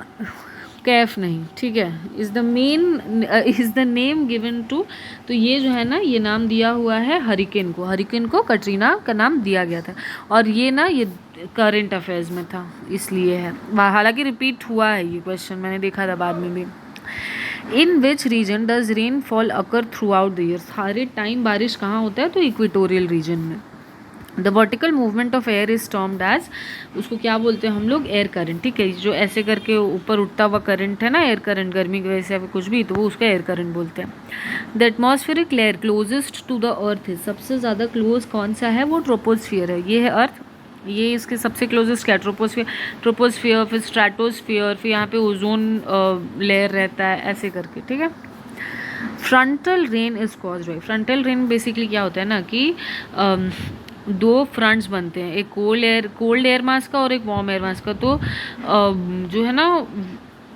कैफ नहीं, ठीक है, is the name given to, तो ये जो है ना, ये नाम दिया हुआ है हरिकेन को कटरीना का नाम दिया गया था। और ये ना, ये करंट अफेयर्स में था, इसलिए है। हालांकि रिपीट हुआ है ये क्वेश्चन, मैंने देखा था बाद में भी। In which region does rainfall occur throughout the year? सारे टाइम बारिश कहाँ होता है? तो इक्वेटोरियल रीजन में। The vertical movement of air is termed as, उसको क्या बोलते हैं हम लोग? एयर करंट, ठीक है। जो ऐसे करके ऊपर उठता हुआ करंट है ना, एयर करंट, गर्मी की वजह से या कुछ भी, तो वो उसका एयर करंट बोलते हैं। The atmospheric layer closest to the earth है, सबसे ज़्यादा क्लोज कौन सा है? वो ट्रोपोस्फियर है। ये है अर्थ, ये इसके सबसे क्लोजेस्ट क्या? ट्रोपोस्फियर, फिर स्ट्रेटोस्फियर, फिर यहाँ पे ओजोन लेयर रहता है, ऐसे करके, ठीक है। Frontal rain is caused by, frontal rain basically क्या होता है ना कि दो फ्रंट्स बनते हैं, एक कोल्ड एयर मास का और एक वार्म एयर मास का। तो जो है ना,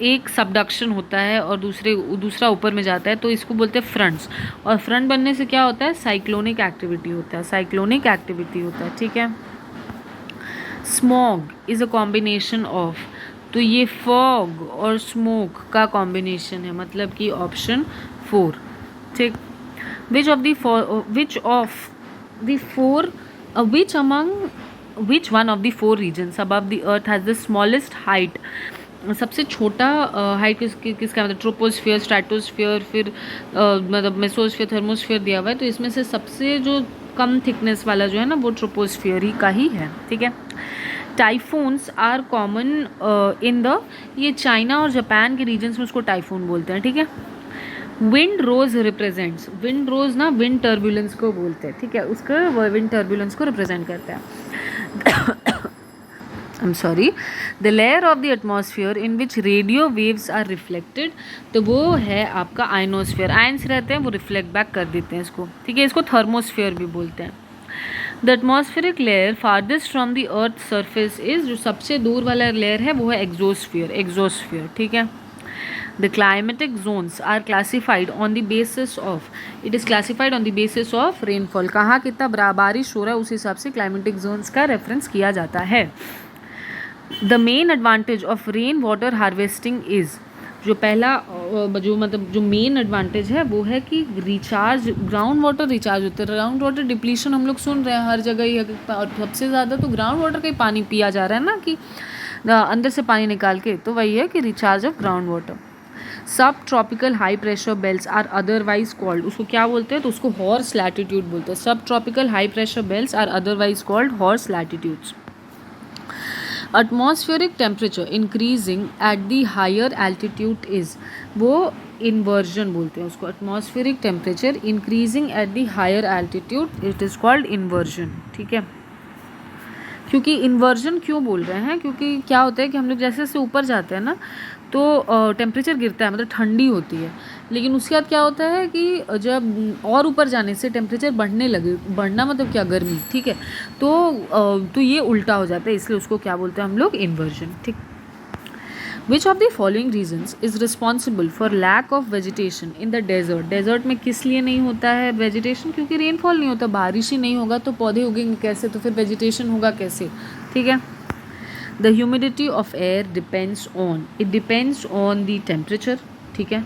एक सबडक्शन होता है और दूसरा ऊपर में जाता है, तो इसको बोलते हैं फ्रंट्स। और फ्रंट बनने से क्या होता है? साइक्लोनिक एक्टिविटी होता है, ठीक है। Smog is a combination of, तो ये फॉग और स्मोक का कॉम्बिनेशन है, मतलब कि ऑप्शन 4, ठीक। Which one of the 4 regions above the earth has the smallest height? सबसे छोटा हाइट किसका, मतलब ट्रोपोस्फियर, स्ट्रेटोस्फियर, फिर मतलब मेसोस्फियर, थर्मोस्फियर दिया हुआ है। तो इसमें से सबसे जो कम थिकनेस वाला जो है ना, वो ट्रोपोस्फियर ही का ही है, ठीक है। Typhoons are common in the, ये चाइना और जापान के रीजन्स में उसको टाइफून बोलते हैं, ठीक है। Wind rose represents, wind rose ना विंड टर्बुलेंस को बोलते हैं, ठीक है, उसका विंड टर्बुलेंस को रिप्रेजेंट करता है। I'm sorry, the layer of the atmosphere in which radio waves are reflected, तो वो है आपका आयनोस्फीयर। आयंस रहते हैं, वो रिफ्लेक्ट बैक कर देते हैं इसको, ठीक है। इसको थर्मोस्फीयर भी बोलते हैं। The atmospheric layer farthest from the earth surface is, जो सबसे दूर वाला लेयर है वो है एक्सोस्फीयर, ठीक है। The climatic zones are classified on the basis of, it is classified on the basis of rainfall, कहाँ कितना बारिश हो रहा है उस हिसाब से क्लाइमेटिक जोन्स का रेफरेंस किया जाता है। The main advantage of rain water harvesting is, जो पहला जो मेन एडवांटेज है वो है कि रिचार्ज, ग्राउंड वाटर रिचार्ज होता है। ग्राउंड वाटर डिप्लीशन हम लोग सुन रहे हैं हर जगह ही, और सबसे ज़्यादा तो ग्राउंड वाटर का ही पानी पिया जा रहा है ना, कि अंदर से पानी निकाल के, तो वही है कि recharge of ground water. Sub tropical high pressure belts are otherwise called, उसको क्या बोलते हैं? तो उसको हॉर्स लैटिट्यूड बोलते हैं। Sub tropical high pressure belts are otherwise called horse latitudes. Atmospheric temperature increasing at the higher altitude is, वो inversion बोलते हैं उसको। Atmospheric temperature increasing at the higher altitude, it is called inversion, ठीक है। क्योंकि inversion क्यों बोल रहे हैं? क्योंकि क्या होता है कि हम लोग जैसे जैसे ऊपर जाते हैं ना, तो टेम्परेचर गिरता है, मतलब ठंडी होती है। लेकिन उसके बाद क्या होता है कि जब और ऊपर जाने से टेम्परेचर बढ़ना मतलब क्या? गर्मी, ठीक है। तो ये उल्टा हो जाता है, इसलिए उसको क्या बोलते हैं हम लोग? इन्वर्जन, ठीक। Which of the following regions is responsible for lack of vegetation in the desert? Desert में किस लिए नहीं होता है वेजिटेशन? क्योंकि रेनफॉल नहीं होता, बारिश ही नहीं होगा तो पौधे उगेंगे कैसे, तो फिर वेजिटेशन होगा कैसे? ठीक है. The humidity of air depends on, it depends on the temperature. ठीक है.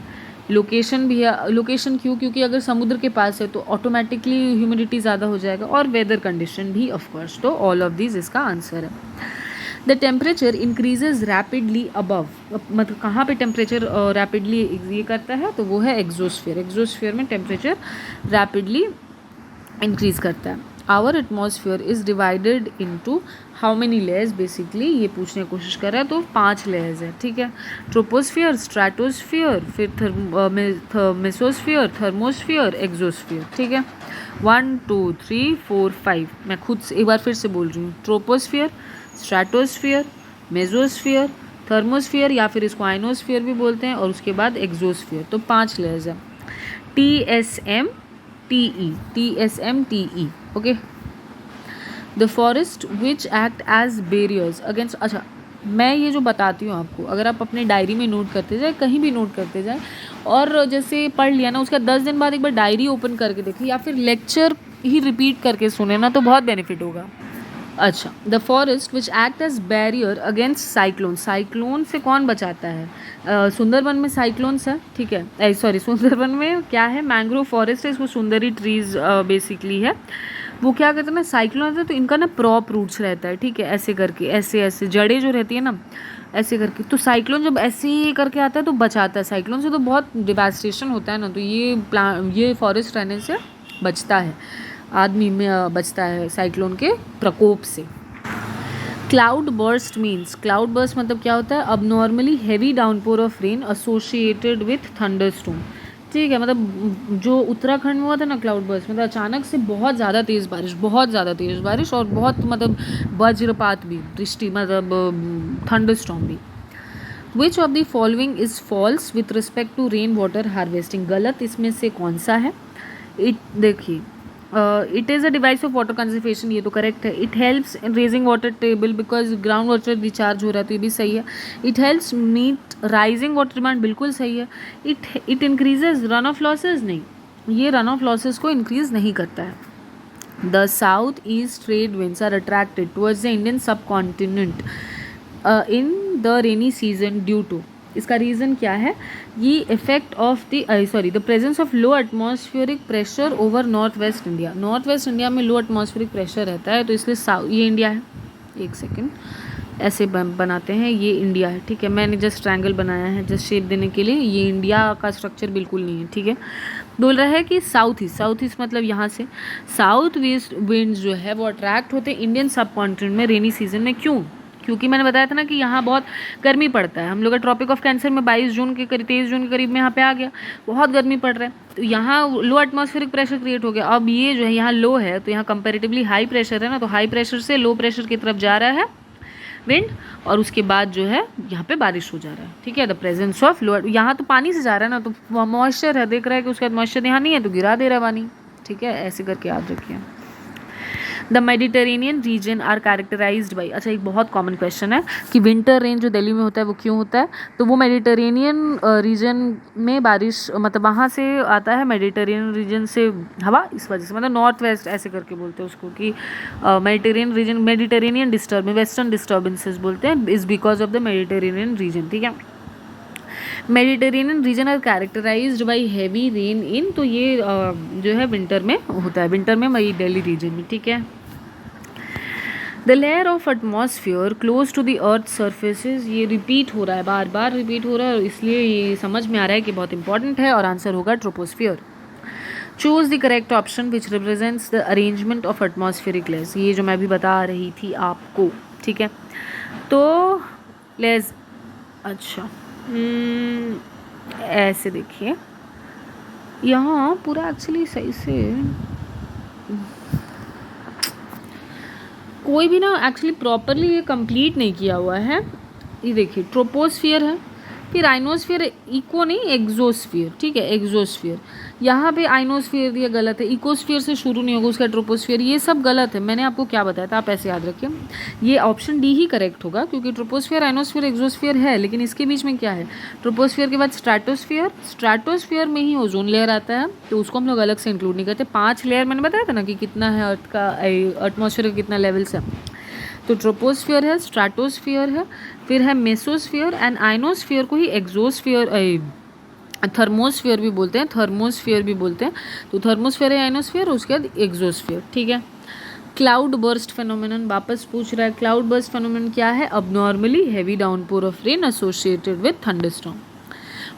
लोकेशन भी है. लोकेशन क्यों? क्योंकि अगर समुद्र के पास है तो ऑटोमेटिकली ह्यूमिडिटी ज़्यादा हो जाएगा, और वेदर कंडीशन भी ऑफकोर्स. तो ऑल ऑफ दिस इसका आंसर है. The temperature increases rapidly above, मतलब कहाँ पे टेम्परेचर रैपिडली ये करता है, तो वो है एक्सोस्फीयर. एक्सोस्फीयर में टेम्परेचर रैपिडली इंक्रीज करता है. Our atmosphere is divided into how many layers? Basically ये पूछने की कोशिश कर रहा है, तो 5 लेयर्स है. ठीक है. ट्रोपोस्फियर, स्ट्रेटोस्फियर, फिर मेसोस्फियर, थर्मोस्फियर, एक्सोस्फियर. ठीक है. 1 2 3 4 5. मैं खुद से एक बार फिर से बोल रही हूँ. ट्रोपोस्फियर, स्ट्रेटोस्फियर, मेसोस्फियर, थर्मोस्फियर या फिर इसको आइनोस्फियर भी बोलते हैं, और उसके बाद एक्सोस्फियर. तो 5 लेयर्स है. TSMTE. Okay. The forest which act as barriers against. अच्छा, मैं ये जो बताती हूँ आपको, अगर आप अपने डायरी में नोट करते जाए, कहीं भी नोट करते जाए, और जैसे पढ़ लिया ना, उसका 10 दिन बाद एक बार डायरी ओपन करके देखिए, या फिर लेक्चर ही रिपीट करके सुने ना, तो बहुत बेनिफिट होगा. अच्छा. The forest which act as barrier against cyclone. Cyclone से कौन बचाता है? सुंदरबन में साइक्लोन्स है. ठीक है. सॉरी, सुंदरबन में क्या है? मैंग्रोव फॉरेस्ट है. इसको सुंदरी ट्रीज बेसिकली है. वो क्या करते हैं ना, साइक्लोन आता है तो इनका ना प्रॉप रूट्स रहता है. ठीक है. ऐसे करके, ऐसे ऐसे जड़ें जो रहती है ना, ऐसे करके. तो साइक्लोन जब ऐसे ही करके आता है तो बचाता है. साइक्लोन से तो बहुत डिवास्टेशन होता है ना, तो ये फॉरेस्ट रहने से बचता है, आदमी में बचता है साइक्लोन के प्रकोप से. Cloud burst means, cloud burst मतलब क्या होता है? अब normally heavy downpour of rain associated with thunderstorm. ठीक है. मतलब जो उत्तराखंड में हुआ था ना क्लाउड बर्स्ट, मतलब अचानक से बहुत ज़्यादा तेज़ बारिश, और बहुत मतलब वज्रपात भी, दृष्टि मतलब थंडरस्टॉर्म भी. Which of the following is false with respect to rain water harvesting? गलत इसमें से कौन सा है? देखिए, it is a device of water conservation, ये तो करेक्ट है. It helps in raising water table because ground water recharge हो रहा है, तो ये भी सही है. It helps meet rising water demand, बिल्कुल सही है. It increases run off losses, नहीं, ये रन ऑफ लॉसेज को इंक्रीज नहीं करता है. The south east trade winds are attracted towards the Indian subcontinent in the rainy season due to. इसका रीज़न क्या है? ये effect of the presence of low atmospheric pressure over north west India. North west India में low atmospheric pressure रहता है, तो इसलिए ये इंडिया है. एक सेकेंड, ऐसे बनाते हैं, ये इंडिया है. ठीक है. मैंने जस्ट ट्रायंगल बनाया है जस्ट शेप देने के लिए. ये इंडिया का स्ट्रक्चर बिल्कुल नहीं है. ठीक है. बोल रहा है कि साउथ ईस्ट मतलब यहाँ से साउथ वेस्ट विंड्स जो है वो अट्रैक्ट होते हैं इंडियन सब कॉन्टिनेंट में रेनी सीजन में. क्यों? क्योंकि मैंने बताया था ना कि यहाँ बहुत गर्मी पड़ता है. हम लोग का ट्रॉपिक ऑफ कैंसर में 23 जून के करीब में यहाँ पे आ गया, बहुत गर्मी पड़ रहा है, तो यहाँ लो एटमॉस्फेरिक प्रेशर क्रिएट हो गया. अब ये जो है यहाँ लो है, तो यहाँ कंपैरेटिवली हाई प्रेशर है ना, तो हाई प्रेशर से लो प्रेशर की तरफ जा रहा है विंड, और उसके बाद जो है यहाँ पे बारिश हो जा रहा है. ठीक है. द प्रेजेंस ऑफ लो, यहाँ तो पानी से जा रहा है ना, तो मॉइस्चर है, देख रहा है कि उसके बाद मॉइस्चर यहाँ नहीं है, तो गिरा दे रहा है पानी. ठीक है. ऐसे करके याद रखिए. The Mediterranean region are characterized by. अच्छा, एक बहुत कॉमन क्वेश्चन है कि विंटर रेन जो दिल्ली में होता है वो क्यों होता है? तो वो मेडिटेरेनियन रीजन में बारिश, मतलब वहाँ से आता है, मेडिटेरेनियन रीजन से हवा, इस वजह से, मतलब नॉर्थ वेस्ट ऐसे करके बोलते हैं उसको कि Mediterranean region, Mediterranean disturb, western disturbances बोलते हैं, is because of the Mediterranean region. ठीक है. Mediterranean region are characterized by heavy rain in, तो ये जो है विंटर में होता है, विंटर में मई दिल्ली रीजन में. ठीक है. The layer of atmosphere close to the earth surfaces, ये रिपीट हो रहा है, बार बार रिपीट हो रहा है, और इसलिए ये समझ में आ रहा है कि बहुत इंपॉर्टेंट है, और आंसर होगा troposphere. Choose the correct option which represents the arrangement of atmospheric layers, ये जो मैं भी बता रही थी आपको. ठीक है. तो लेयर्स, अच्छा ऐसे देखिए, यहाँ पूरा एक्चुअली सही से कोई भी ना एक्चुअली प्रॉपरली ये कंप्लीट नहीं किया हुआ है. ये देखिए, ट्रोपोस्फियर है, फिर आइनोस्फीयर इको नहीं एक्सोस्फीयर, ठीक है, एक्सोस्फीयर। यहाँ पे आइनोस्फीयर दिया गलत है, इकोस्फीयर से शुरू नहीं होगा उसका, ट्रोपोस्फीयर, ये सब गलत है। मैंने आपको क्या बताया था, आप ऐसे याद रखिए, ये ऑप्शन डी ही करेक्ट होगा, क्योंकि ट्रोपोस्फीयर आइनोस्फीयर एक्सोस्फीयर है, लेकिन इसके बीच में क्या है, ट्रोपोस्फीयर के बाद स्ट्रैटोस्फीयर, स्ट्रैटोस्फीयर में ही ओजोन लेयर आता है, तो उसको हम लोग अलग से इंक्लूड नहीं करते। 5 लेयर मैंने बताया था ना कि कितना है अर्थ का, एटमॉस्फेयर का कितना लेवल्स है, तो ट्रोपोस्फीयर है, स्ट्रैटोस्फीयर है, फिर है मेसोस्फीयर, एंड आइनोस्फीयर को ही एक्सोस्फीयर, थर्मोस्फीयर भी बोलते हैं, थर्मोस्फीयर भी बोलते हैं। तो थर्मोस्फीयर है आइनोस्फीयर, उसके बाद एक्सोस्फीयर, ठीक है। क्लाउड बर्स्ट फेनोमेनन वापस पूछ रहा है, क्लाउड बर्स्ट फेनोमेनन क्या है, abnormally heavy downpour of rain associated with thunderstorm.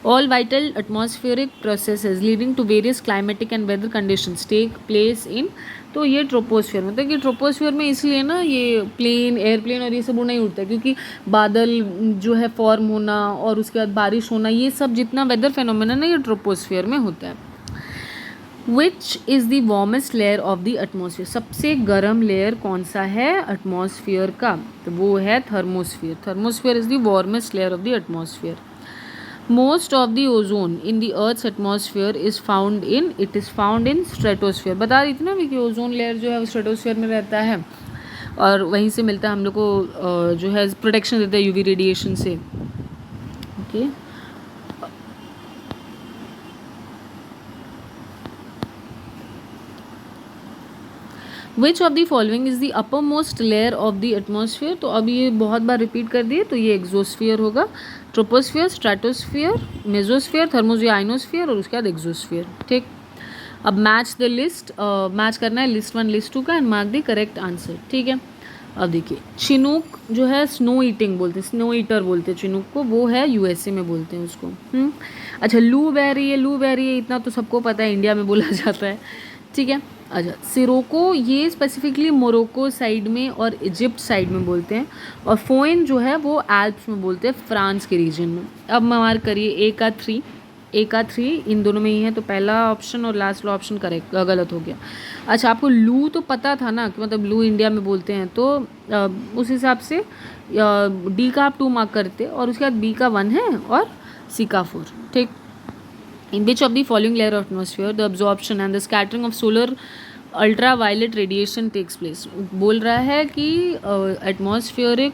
All vital atmospheric processes leading to various climatic and weather conditions take place in, तो ये ट्रोपोस्फीयर, मतलब कि ट्रोपोस्फीयर में इसलिए ना ये प्लेन, एयरप्लेन और ये सब उड़ना ही उड़ता है, क्योंकि बादल जो है फॉर्म होना और उसके बाद बारिश होना, ये सब जितना वेदर फेनोमेनन है ये ट्रोपोस्फीयर में होता है। Which is the warmest layer of the atmosphere, सबसे गर्म लेयर कौन सा है एटमॉस्फेयर का, तो वो है thermosphere. Thermosphere is the warmest layer of the atmosphere. Most of the ozone in the Earth's atmosphere is found in stratosphere। बता रही थी ना अभी कि ओजोन लेयर जो है वो स्ट्रेटोस्फीयर में रहता है और वहीं से मिलता है हम लोग को, जो है प्रोटेक्शन देता है यूवी रेडिएशन से, okay. Which of the following is the upper most layer of the atmosphere, तो अब ये बहुत बार रिपीट कर दिए, तो ये एक्सोस्फीयर होगा, troposphere, stratosphere, mesosphere, thermosphere, ionosphere और उसके बाद एक्सोस्फीयर, ठीक। अब मैच द लिस्ट, मैच करना है लिस्ट 1 लिस्ट 2 का and mark the correct answer, ठीक है। अब देखिए चिनूक जो है स्नो ईटिंग बोलते हैं, स्नो ईटर बोलते हैं चिनूक को, वो है यूएसए में बोलते हैं उसको। अच्छा लू बेरी है, इतना तो सबको पता है, इंडिया में बोला जाता है, ठीक है। अच्छा सिरोको ये स्पेसिफिकली मोरक्को साइड में और इजिप्ट साइड में बोलते हैं, और फोइन जो है वो एल्प्स में बोलते हैं, फ्रांस के रीजन में। अब मार्क करिए ए का 3 इन दोनों में ही है, तो पहला ऑप्शन और लास्ट वाला ऑप्शन करेक्ट गलत हो गया। अच्छा आपको लू तो पता था ना कि मतलब लू इंडिया में बोलते हैं, तो उस हिसाब से डी का आप 2 मार्क करते और उसके बाद बी का 1 है और सी का 4, ठीक। In which of the following layer of atmosphere the absorption and the scattering of solar ultraviolet radiation takes place? बोल रहा है कि एटमॉस्फेरिक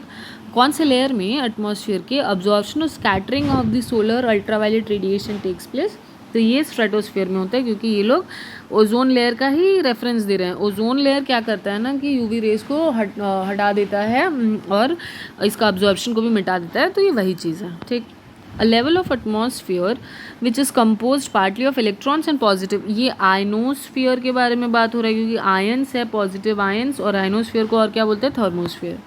कौन से लेयर में एटमॉस्फेयर के अब्जॉर्प्शन और scattering of the solar ultraviolet radiation takes place, तो ये स्ट्रेटोस्फीयर में होता है, क्योंकि ये लोग ओजोन लेयर का ही रेफरेंस दे रहे हैं। ओजोन लेयर क्या करता है ना कि यूवी रेस को हटा देता है और इसका अब्जॉर्प्शन को भी मिटा देता है, तो ये वही चीज़ है, ठीक। A level of atmosphere which is composed partly of electrons and positive, ये आयनोस्फीयर के बारे में बात हो रही है, क्योंकि आयंस है, पॉजिटिव आयंस, और आयनोस्फीयर को और क्या बोलते हैं, thermosphere.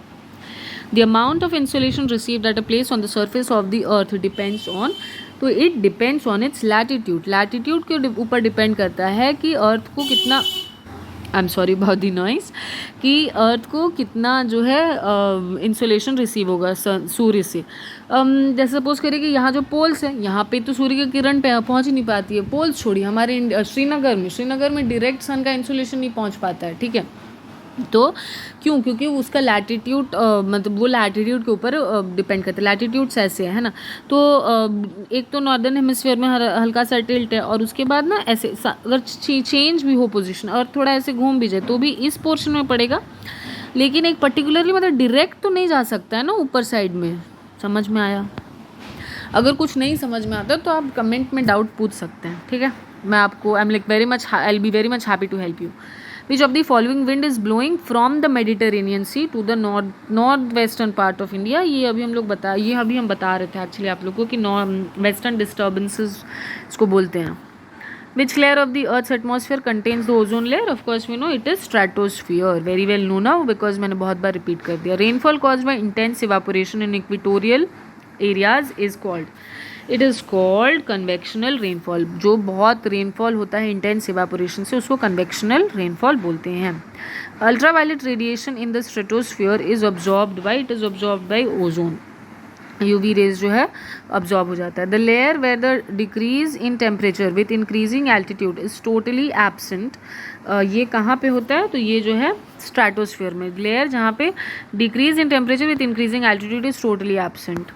The amount of insolation received at a place on the surface of the earth depends on, तो it depends on its latitude, latitude के ऊपर डिपेंड करता है कि अर्थ को कितना, I am sorry about the noise, कि अर्थ को कितना जो है इंसुलेशन रिसीव होगा सूर्य से। जैसे सपोज करिए कि यहाँ जो पोल्स हैं, यहाँ पे तो सूर्य की किरण पहुँच ही नहीं पाती है, पोल्स छोड़िए, हमारे श्रीनगर में डायरेक्ट सन का इंसुलेशन नहीं पहुँच पाता है, ठीक है। तो क्यों, क्योंकि उसका लैटिट्यूड, मतलब वो लैटिट्यूड के ऊपर डिपेंड करता है, लैटिट्यूड्स ऐसे है ना। तो एक तो नॉर्दर्न हेमिस्फीयर में हल्का सा टिल्ट है, और उसके बाद ना ऐसे अगर चेंज भी हो पोजीशन और थोड़ा ऐसे घूम भी जाए तो भी इस पोर्शन में पड़ेगा, लेकिन एक पर्टिकुलरली मतलब डायरेक्ट तो नहीं जा सकता है ना ऊपर साइड में। समझ में आया? अगर कुछ नहीं समझ में आता तो आप कमेंट में डाउट पूछ सकते हैं, ठीक है। मैं आपको I will be very much happy to help you. Which of the following wind is blowing from the Mediterranean Sea to the north western part of India? ये अभी हम बता रहे थे एक्चुअली आप लोगों को कि वेस्टर्न डिस्टर्बेंसेस इसको बोलते हैं। Which layer of the Earth's atmosphere contains the ozone layer? Of course we know it is stratosphere. Very well known now because मैंने बहुत बार रिपीट कर दिया। Rainfall caused by intense evaporation in equatorial areas is called, it is called convectional rainfall. जो बहुत rainfall होता है intense evaporation से, उसको कन्वेक्शनल रेनफॉल बोलते हैं। Ultraviolet radiation in the stratosphere is absorbed by ozone, UV rays जो है ऑब्जॉर्ब हो जाता है। The layer where the decrease in temperature with increasing altitude is totally absent, ये कहाँ पे होता है, तो ये जो है स्ट्रेटोस्फीयर में, लेयर जहाँ पे decrease in temperature with increasing altitude is totally absent.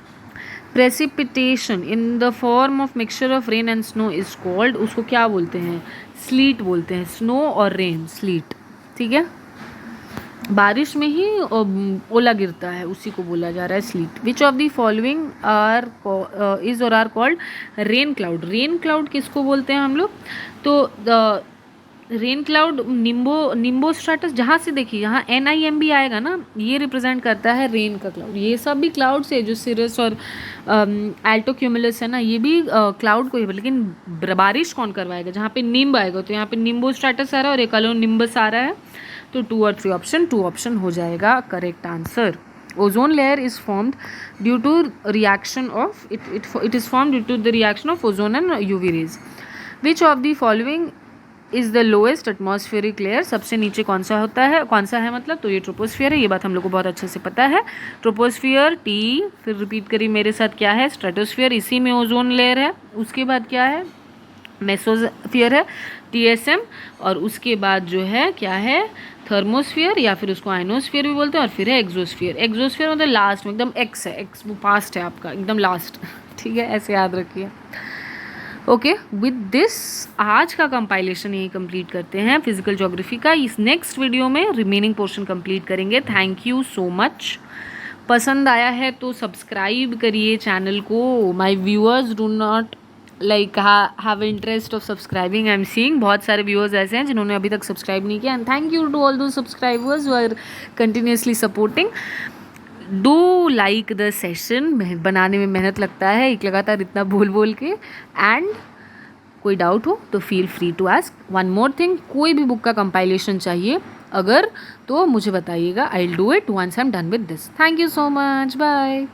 Precipitation in the form of mixture of rain and snow is called, उसको क्या बोलते हैं? स्लीट बोलते हैं। स्नो और रेन, स्लीट, ठीक है। बारिश में ही ओला गिरता है, उसी को बोला जा रहा है sleet. Which of the following are is or are called rain cloud? Rain cloud किसको बोलते हैं हम लोग? तो रेन क्लाउड निम्बो स्ट्राटस, जहाँ से देखिए यहाँ NIMB आएगा ना, ये रिप्रेजेंट करता है रेन का क्लाउड। ये सब भी क्लाउड से, जो सिरस और एल्टो क्यूमुलस है ना, ये भी क्लाउड को ही, लेकिन बारिश कौन करवाएगा? जहाँ पे निम्ब आएगा, तो यहाँ पे निम्बो स्ट्राटस आ रहा है और एक निम्बस आ रहा है, तो 2 और 3 ऑप्शन, 2 ऑप्शन हो जाएगा correct answer. Ozone layer is formed due to reaction of it is formed due to the reaction of ozone and UV rays. Which of the following is the lowest atmospheric layer? सबसे नीचे कौन सा होता है, कौन सा है मतलब? तो ये ट्रोपोस्फियर है, ये बात हम लोग को बहुत अच्छे से पता है। ट्रोपोस्फियर T, फिर रिपीट करिए मेरे साथ, क्या है? स्ट्रेटोस्फियर, इसी में ओजोन लेयर है। उसके बाद क्या है? मेसोस्फियर है, TSM, और उसके बाद जो है क्या है? थर्मोस्फियर, या फिर उसको आइनोस्फियर भी बोलते हैं, और फिर है एक्सोस्फियर। एक्सोस्फियर मतलब लास्ट में, एकदम एक्स है, एक्स वो पास्ट है आपका, एकदम लास्ट ठीक है, ऐसे याद रखिए। ओके, विद दिस आज का कंपाइलेशन यही कंप्लीट करते हैं फिजिकल ज्योग्राफी का। इस नेक्स्ट वीडियो में रिमेनिंग पोर्शन कंप्लीट करेंगे। Thank you so much. पसंद आया है तो सब्सक्राइब करिए चैनल को। My viewers do not like have interest of subscribing. I am seeing बहुत सारे व्यूअर्स ऐसे हैं जिन्होंने अभी तक सब्सक्राइब नहीं किया, and thank you to all those subscribers who are continuously supporting. Do like the session. बनाने में मेहनत लगता है एक लगातार इतना बोल बोल के। एंड कोई डाउट हो तो feel free to ask. One more thing, कोई भी बुक का कंपाइलेशन चाहिए अगर, तो मुझे बताइएगा। I will do it once I am done with this. Thank you so much, bye.